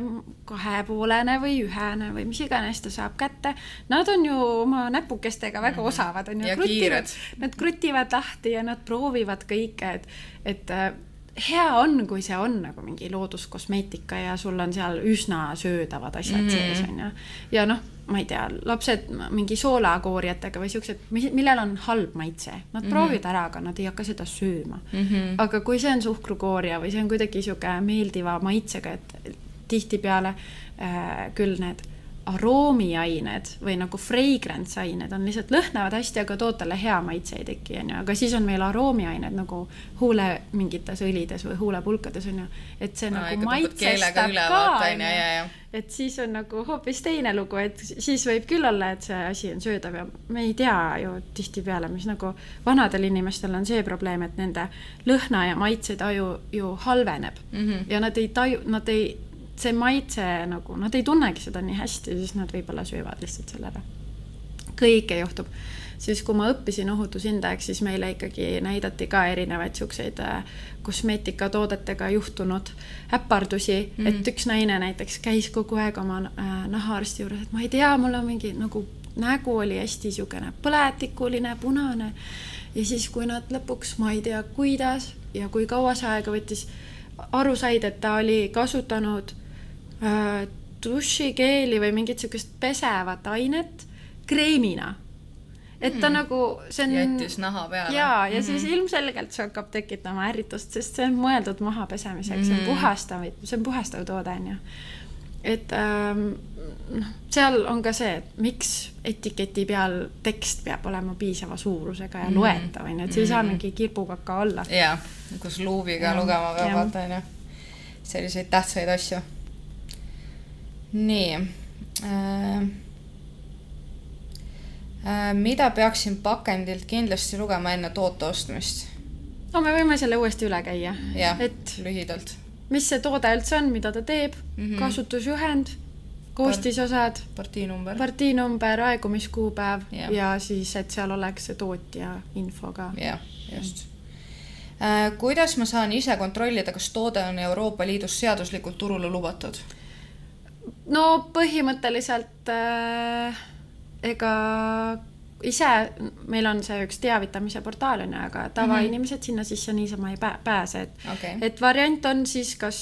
2,5 või 1 või mis iganes ta saab kätte. Nad on ju oma näpukestega väga osavad. On ju, ja kiired. Nad krutivad lahti ja nad proovivad kõike, et hea on, kui see on nagu mingi looduskosmeetika ja sul on seal üsna söödavad asjad sees on ju. Ja noh, ma ei tea, lapsed mingi soolakooriatega või siuksed, millel on halb maitse, nad proovid ära, aga nad ei hakka seda sööma. Aga kui see on suhkrukooria või see on kuidagi siuke meeldiva maitsega, et tihtipeale küll need aroomiained või nagu fragrance ained on lihtsalt lõhnavad hästi, aga tootele hea maitse ei teki, on ju. Aga siis on meil aroomiained nagu huule mingites õlides või huulepulkades, on ju. Et see nagu maitsestab ka, on ju. Et siis on nagu hoopis teine lugu, et siis võib küll olla, et see asi on söödav ja me ei tea ju tihtipeale, mis nagu vanadel inimestel on see probleem, et nende lõhna ja maitsetaju ju halveneb ja nad ei taju, see maitse nagu, nad ei tunnegi seda nii hästi, siis nad võib-olla söövad lihtsalt selle ära. Kõike juhtub. Siis kui ma õppisin ohutushindajaks, siis meile ikkagi näidati ka erinevaid siukseid kosmeetikatoodetega juhtunud äpardusi, et üks naine näiteks käis kogu aeg oma nahaarsti juures, et ma ei tea, mul on mingi nagu nägu oli hästi siukene põletikuline, punane ja siis kui nad lõpuks, ma ei tea, kuidas ja kui kaua see aega võttis, aru said, et ta oli kasutanud dušikeeli või mingit siukest pesevat ainet kreemina. Et ta nagu see on jättis naha peale. Ja siis ilmselgelt see hakkab tekitama ärritust, sest see on mõeldud maha pesemiseks, see on puhastav toode, on ju. Et seal on ka see, et miks etiketi peal tekst peab olema piisava suurusega ja loetav, on ju, et see ei saa mingi kirpukaka olla. Jaa, kus luubiga lugema peab vaata, on ju. Selliseid tähtsaid asju. Nii. Mida peaksin pakendilt kindlasti lugema enne toote ostmist? No me võime selle uuesti üle käia. Ja, et lühidalt. Mis see toode üldse on, mida ta teeb, kasutusjuhend, koostisosad, partiinumber, aegumiskuupäev ja siis, et seal oleks see tootja info ka. Ja, just. Kuidas ma saan ise kontrollida, kas toode on Euroopa Liidus seaduslikult turule lubatud? No põhimõtteliselt ega ise, meil on see üks teavitamise portaal, aga tavainimesed sinna sisse niisama ei pääse. Et variant on siis kas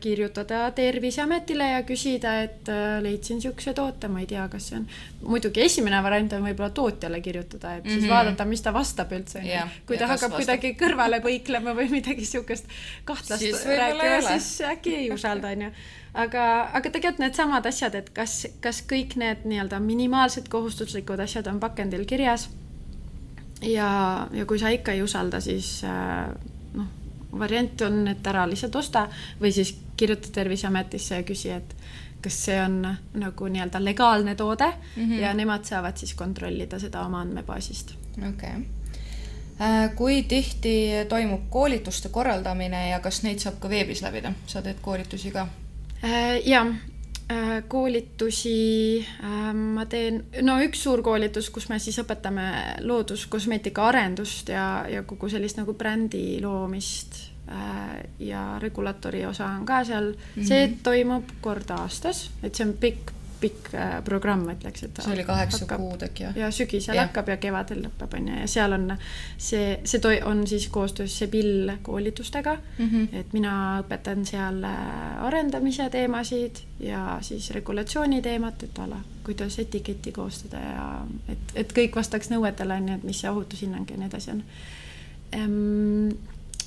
kirjutada Terviseametile ja küsida, et leidsin siukse toote, ma ei tea, kas see on. Muidugi esimene variant on võib-olla tootjale kirjutada, et siis vaadata, mis ta vastab üldse. Kui ta hakkab kuidagi kõrvale põiklema või midagi siukest kahtlast rääkima, siis äkki ei usalda, on ju. Aga tegelikult need samad asjad, et kas kõik need nii-öelda minimaalsed kohustuslikud asjad on pakendil kirjas ja kui sa ikka ei usalda, siis variant on, et ära lihtsalt osta või siis kirjuta Terviseametisse ja küsi, et kas see on nagu nii-öelda legaalne toode ja nemad saavad siis kontrollida seda oma andmebaasist. Kui tihti toimub koolituste korraldamine ja kas neid saab ka veebis läbida? Sa teed koolitusi ka? Ja koolitusi ma teen, üks suur koolitus, kus me siis õpetame looduskosmeetika arendust ja kogu sellist nagu brändi loomist ja regulatori osa on ka seal. See toimub kord aastas, et see on pikk programm, ütleks, et see oli 8 kuud äkki. Ja sügisel hakkab ja kevadel lõppeb, ja seal on see on siis koostöös Sebil koolitustega, et mina õpetan seal arendamise teemasid ja siis regulatsiooni teemat, et kuidas etiketi koostada ja et kõik vastaks nõuetele, et mis see ohutushinnang ja nii edasi on.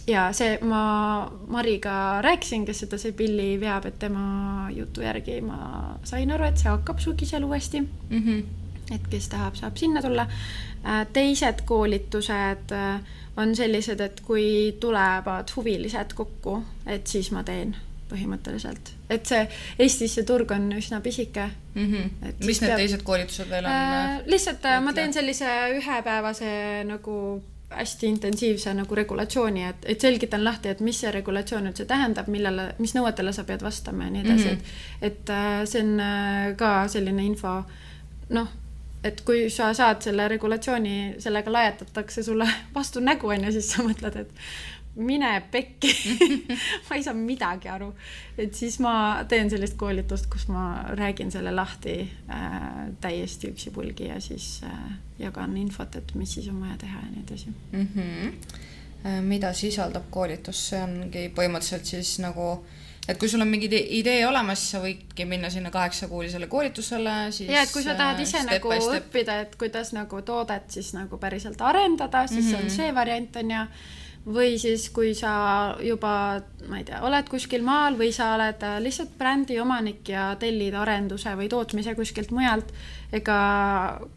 Ja see ma Mariga rääkisin, kes seda Sebili veab, et tema jutu järgi ma sain aru, et see hakkab sügisel uuesti, et kes tahab, saab sinna tulla. Teised koolitused on sellised, et kui tulevad huvilised kokku, et siis ma teen põhimõtteliselt. Et see Eestis see turg on üsna pisike. Mis need teised koolitused veel on? Lihtsalt ma teen sellise ühepäevase nagu hästi intensiivse nagu regulatsiooni, et selgitan lahti, et mis see regulatsioon üldse tähendab, mis nõuetele sa pead vastama ja nii edasi. Et see on ka selline info, et kui sa saad selle regulatsiooni, sellega lajatatakse sulle vastu nägu, ja siis sa mõtled, et mine pekki, ma ei saa midagi aru. Et siis ma teen sellist koolitust, kus ma räägin selle lahti täiesti üksipulgi ja siis jagan infot, et mis siis on vaja teha ja nii edasi. mida sisaldab koolitus, see ongi põhimõtteliselt siis nagu, et kui sul on mingi idee olemas, siis sa võidki minna sinna 8-kuulisele koolitusele, siis ja et kui sa tahad ise nagu õppida, et kuidas nagu toodet siis nagu päriselt arendada, siis on see variant on ja või siis kui sa juba, ma ei tea, oled kuskil maal või sa oled lihtsalt brändi omanik ja tellid arenduse või tootmise kuskilt mujalt, ega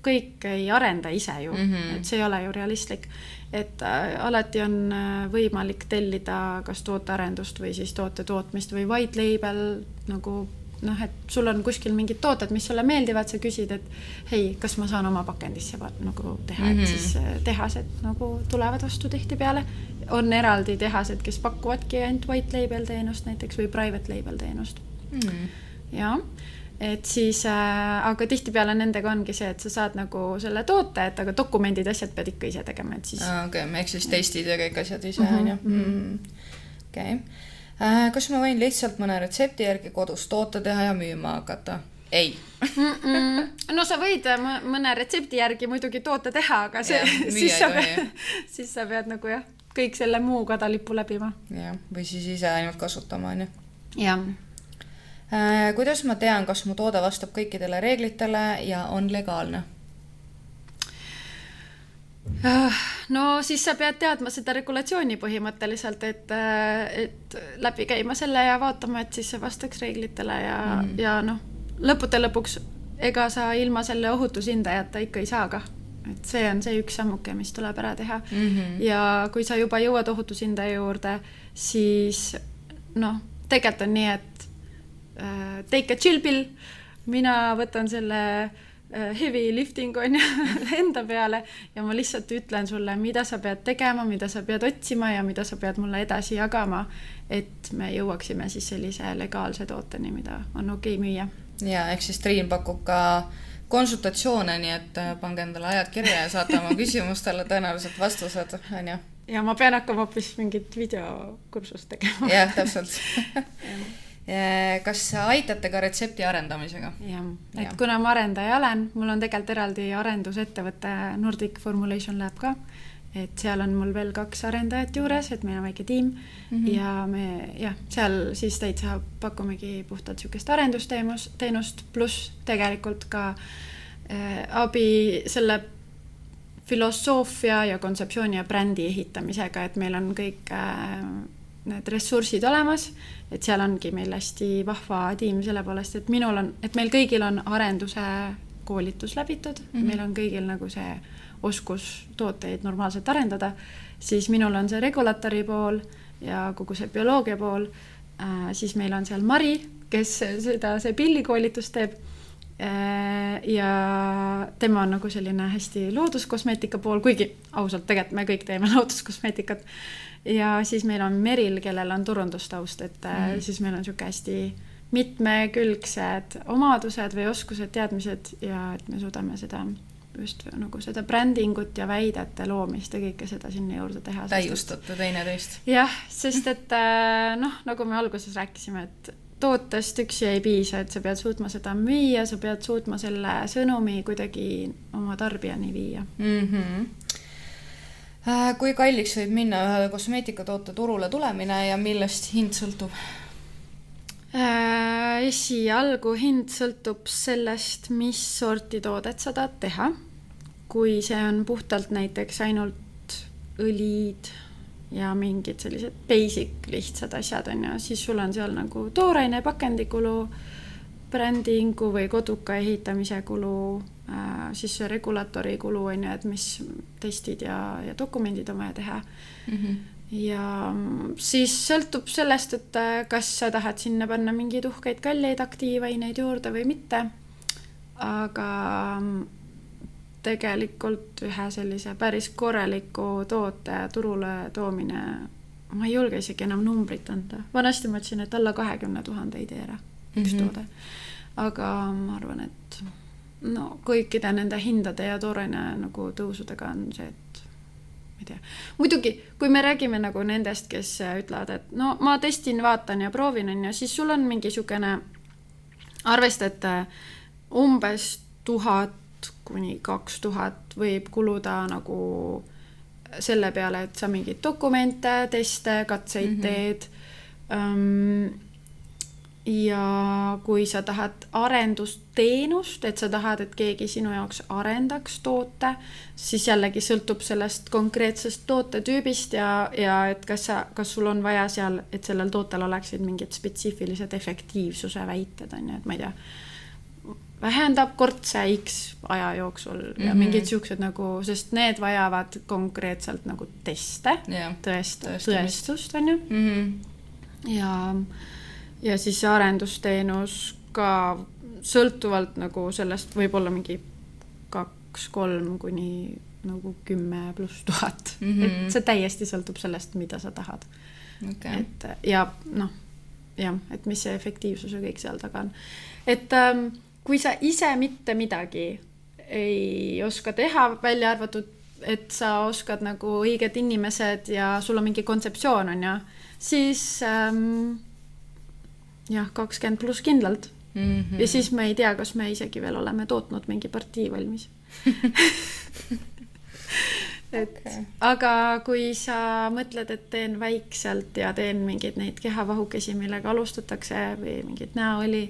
kõik ei arenda ise ju, et see ei ole ju realistlik. Et alati on võimalik tellida kas tootearendust või siis toote tootmist või white label nagu noh, et sul on kuskil mingid tooted, mis sulle meeldivad, sa küsid, et hei, kas ma saan oma pakendisse nagu teha, et siis tehased nagu tulevad vastu tihtipeale. On eraldi tehased, kes pakuvadki ainult white label teenust näiteks või private label teenust. Ja et siis, aga tihtipeale nendega ongi see, et sa saad nagu selle toote, et aga dokumendid, asjad pead ikka ise tegema, et siis okei, ehk siis testid ja kõik asjad ise on ju. Okei. Kas ma võin lihtsalt mõne retsepti järgi kodus toote teha ja müüma hakata? Ei. No sa võid mõne retsepti järgi muidugi toote teha, aga see, siis sa pead nagu jah, kõik selle muu kadalipu läbima. Jah, või siis ise ainult kasutama on ju. Jah. Kuidas ma tean, kas mu toode vastab kõikidele reeglitele ja on legaalne? No siis sa pead teadma seda regulatsiooni põhimõtteliselt, et läbi käima selle ja vaatama, et siis see vastaks reeglitele ja noh, lõppude lõpuks ega sa ilma selle ohutushindajata ikka ei saa ka. Et see on see üks sammuke, mis tuleb ära teha. Ja kui sa juba jõuad ohutushindaja juurde, siis noh, tegelikult on nii, et take a chill pill, mina võtan selle heavy lifting on enda peale ja ma lihtsalt ütlen sulle, mida sa pead tegema, mida sa pead otsima ja mida sa pead mulle edasi jagama, et me jõuaksime siis sellise legaalse tooteni, mida on okei müüa. Ja, ehk siis Triin pakub ka konsultatsioone, nii et pange endale ajad kirja ja saate oma küsimustele tõenäoliselt vastused, on ju? Ja ma pean hakkama hoopis mingit videokursust tegema. Jah, täpselt. Kas aitate ka retsepti arendamisega? Jah, et kuna ma arendaja olen, mul on tegelikult eraldi arendusettevõtte Nordic Formulation Lab ka, et seal on mul veel 2 arendajat juures, et meil on väike tiim ja me seal siis täitsa pakumegi puhtalt sükest arendusteenust, pluss tegelikult ka abi selle filosoofia ja kontseptsiooni ja brändi ehitamisega, et meil on kõik need ressursid olemas, et seal ongi meil hästi vahva tiim selle poolest, et meil kõigil on arenduse koolitus läbitud, meil on kõigil nagu see oskus tooteid normaalselt arendada, siis minul on see regulatori pool ja kogu see bioloogia pool, siis meil on seal Mari, kes see pillikoolitus teeb ja tema on nagu selline hästi looduskosmeetika pool, kuigi ausalt tegelikult me kõik teeme looduskosmeetikat. Ja siis meil on Meril, kellel on turundustaust, et siis meil on siuke hästi mitmekülgsed omadused või oskused, teadmised ja et me suudame seda just nagu seda brändingut ja väidete loomist ja kõike seda sinna juurde teha. Täiustate teineteist. Jah, sest et noh, nagu me alguses rääkisime, et tootest üksi ei piisa, et sa pead suutma seda müüa, sa pead suutma selle sõnumi kuidagi oma tarbijani viia. Kui kalliks võib minna ühe kosmeetikatoote turule tulemine ja millest hind sõltub? Esialgu hind sõltub sellest, mis sorti toodet sa tahad teha. Kui see on puhtalt näiteks ainult õlid ja mingid sellised basic lihtsad asjad on ja siis sul on seal nagu tooraine pakendikulu, brändingu või koduka ehitamise kulu, siis see regulatori kulu on ju, et mis testid ja dokumendid on vaja teha. Ja siis sõltub sellest, et kas sa tahad sinna panna mingeid uhkeid kalleid aktiivaineid juurde või mitte. Aga tegelikult ühe sellise päris korraliku toote turule toomine, ma ei julge isegi enam numbrit anda. Vanasti ma ütlesin, et alla 20 000 ei tee ära üks toode. Aga ma arvan, et no, kõikide nende hindade ja tooraine nagu tõusudega on see, et ma ei tea. Muidugi, kui me räägime nagu nendest, kes ütlevad, et no ma testin, vaatan ja proovin on ja siis sul on mingi sükene arvest, et umbes 1000 kuni 2000 võib kuluda nagu selle peale, et sa mingeid dokumente, teste, katseid teed. Ja kui sa tahad arendusteenust, et sa tahad, et keegi sinu jaoks arendaks toote, siis jällegi sõltub sellest konkreetsest tootetüübist ja et kas sul on vaja seal, et sellel tootel oleksid mingid spetsiifilised efektiivsuse väited, on ju, et ma ei tea, vähendab kortse X aja jooksul ja mingid siuksed nagu, sest need vajavad konkreetselt nagu teste, tõestust, on ju. Ja siis arendusteenus ka sõltuvalt nagu sellest võib olla mingi 2-3 kuni nagu 10,000+. Et see täiesti sõltub sellest, mida sa tahad. Et, ja noh, jah, et mis see efektiivsus ja kõik seal taga on. Et kui sa ise mitte midagi ei oska teha, välja arvatud, et sa oskad nagu õiged inimesed ja sul on mingi kontseptsioon, on ju, siis jah, 20+ kindlalt. Ja siis me ei tea, kas me isegi veel oleme tootnud mingi partii valmis. Aga kui sa mõtled, et teen väikselt ja teen mingid neid kehavahukesi, millega alustatakse või mingid näoõli,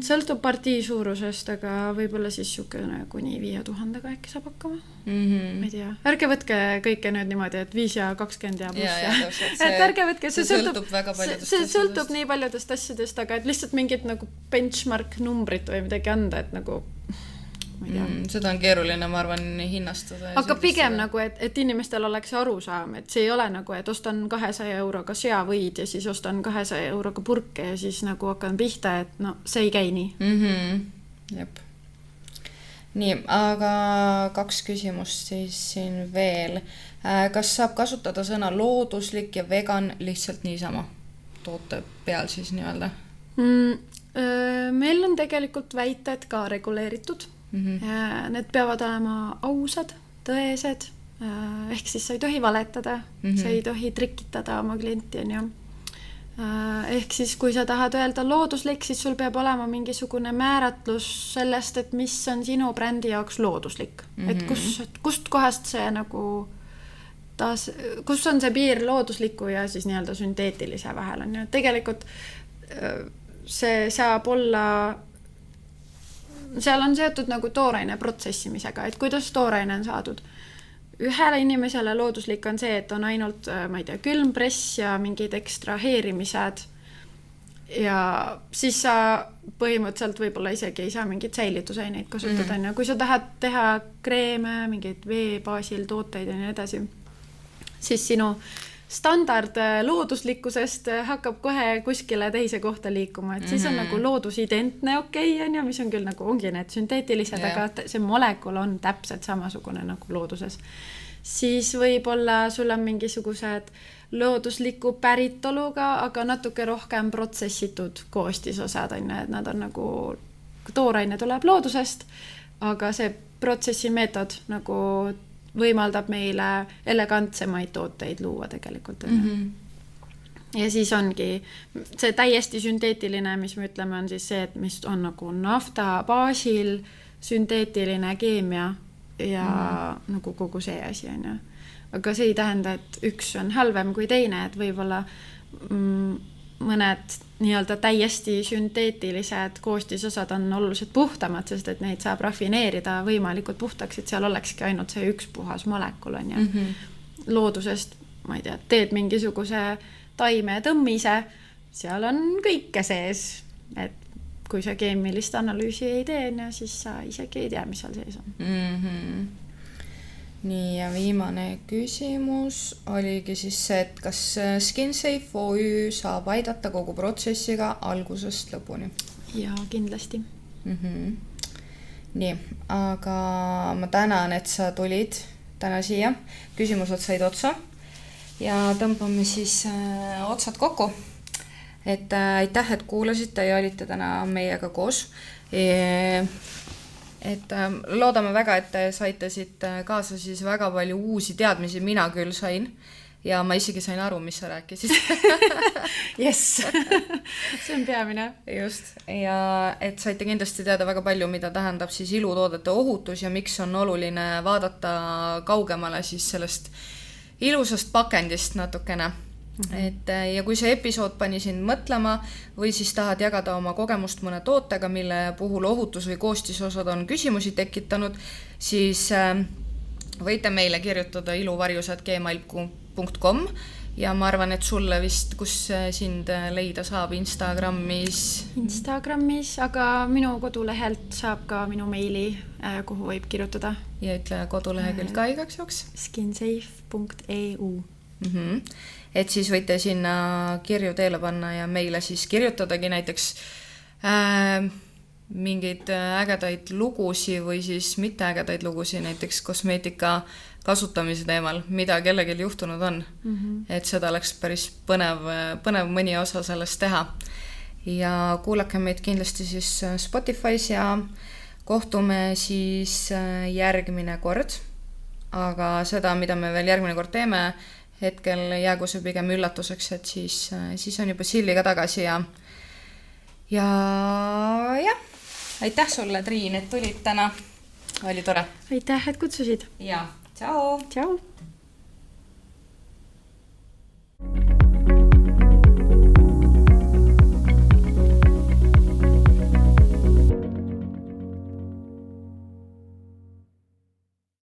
sõltub partii suurusest, aga võib-olla siis niisugune kuni 5000 äkki saab hakkama. Ma ei tea. Ärge võtke kõike nüüd niimoodi, et 5 ja 20 ja pluss. Et ärge võtke, see sõltub nii paljudest asjadest, aga et lihtsalt mingid nagu benchmark numbrid või midagi anda, et nagu seda on keeruline, ma arvan, hinnastada. Aga pigem nagu, et inimestel oleks arusaam, et see ei ole nagu, et ostan 200 euroga seavõid ja siis ostan 200 euroga purke ja siis nagu hakkan pihta, et no see ei käi nii. Jep. Nii, aga 2 küsimust siis siin veel. Kas saab kasutada sõna looduslik ja vegan lihtsalt niisama toote peal siis nii-öelda? Meil on tegelikult väited ka reguleeritud. Need peavad olema ausad, tõesed, ehk siis sa ei tohi valetada, sa ei tohi trikitada oma klienti, on ju. Ehk siis kui sa tahad öelda looduslik, siis sul peab olema mingisugune määratlus sellest, et mis on sinu brändi jaoks looduslik. Et kust kohast see nagu kus on see piir loodusliku ja siis nii-öelda sünteetilise vahel, on ju. Tegelikult see saab olla seal on seotud nagu tooraine protsessimisega, et kuidas tooraine on saadud. Ühele inimesele looduslik on see, et on ainult, ma ei tea, külmpress ja mingid ekstraheerimised ja siis sa põhimõtteliselt võib-olla isegi ei saa mingit säilitusaineid kasutada, ja kui sa tahad teha kreeme, mingid veebaasil tooteid ja nii edasi, siis sinu standard looduslikkusest hakkab kohe kuskile teise kohta liikuma, et siis on nagu loodusidentne okei, on ju, mis on küll nagu ongi need sünteetilised, aga see molekul on täpselt samasugune nagu looduses. Siis võib-olla sul on mingisugused loodusliku päritoluga, aga natuke rohkem protsessitud koostisosad, on ju, et nad on nagu, tooraine tuleb loodusest, aga see protsessimeetod nagu võimaldab meile elegantsemaid tooteid luua tegelikult. Ja siis ongi see täiesti sünteetiline, mis me ütleme, on siis see, et mis on nagu nafta baasil sünteetiline keemia ja nagu kogu see asi, on ju. Aga see ei tähenda, et üks on halvem kui teine, et võib-olla mõned nii-öelda täiesti sünteetilised koostisosad on oluliselt puhtamad, sest et neid saab rafineerida võimalikult puhtaks, et seal olekski ainult see üks puhas molekul, on ju. Loodusest, ma ei tea, teed mingisuguse taime tõmmise, seal on kõike sees, et kui sa keemilist analüüsi ei tee, siis sa isegi ei tea, mis seal sees on. Nii, ja viimane küsimus oligi siis see, et kas SkinSafe OÜ saab aidata kogu protsessiga algusest lõpuni? Jaa, kindlasti. Nii, aga ma tänan, et sa tulid täna siia. Küsimused said otsa ja tõmbame siis otsad kokku. Et aitäh, et kuulasite ja olite täna meiega koos. Et loodame väga, et te saite siit kaasa siis väga palju uusi teadmisi, mina küll sain. ja ma isegi sain aru, mis sa rääkisid. Jess, see on peamine. Just, ja et saite kindlasti teada väga palju, mida tähendab siis ilutoodete ohutus ja miks on oluline vaadata kaugemale siis sellest ilusast pakendist natukene. Et, ja kui see episood pani sind mõtlema või siis tahad jagada oma kogemust mõne tootega, mille puhul ohutus või koostisosad on küsimusi tekitanud, siis võite meile kirjutada iluvarjus@gmail.com ja ma arvan, et sulle vist, kus sind leida saab, Instagramis, aga minu kodulehelt saab ka minu meili, kuhu võib kirjutada. Ja ütle kodulehekülg ka igaks juhuks. skinsafe.eu. Et siis võite sinna kirju teele panna ja meile siis kirjutadagi näiteks mingeid ägedaid lugusi või siis mitte ägedaid lugusi, näiteks kosmeetika kasutamise teemal, mida kellelgi juhtunud on. Et seda oleks päris põnev mõni osa sellest teha. Ja kuulake meid kindlasti siis Spotify's ja kohtume siis järgmine kord. Aga seda, mida me veel järgmine kord teeme, hetkel jäägu see pigem üllatuseks, et siis on juba Silliga tagasi ja aitäh sulle, Triin, et tulid täna. Oli tore. Aitäh, et kutsusid. Ja, tšau. Tšau.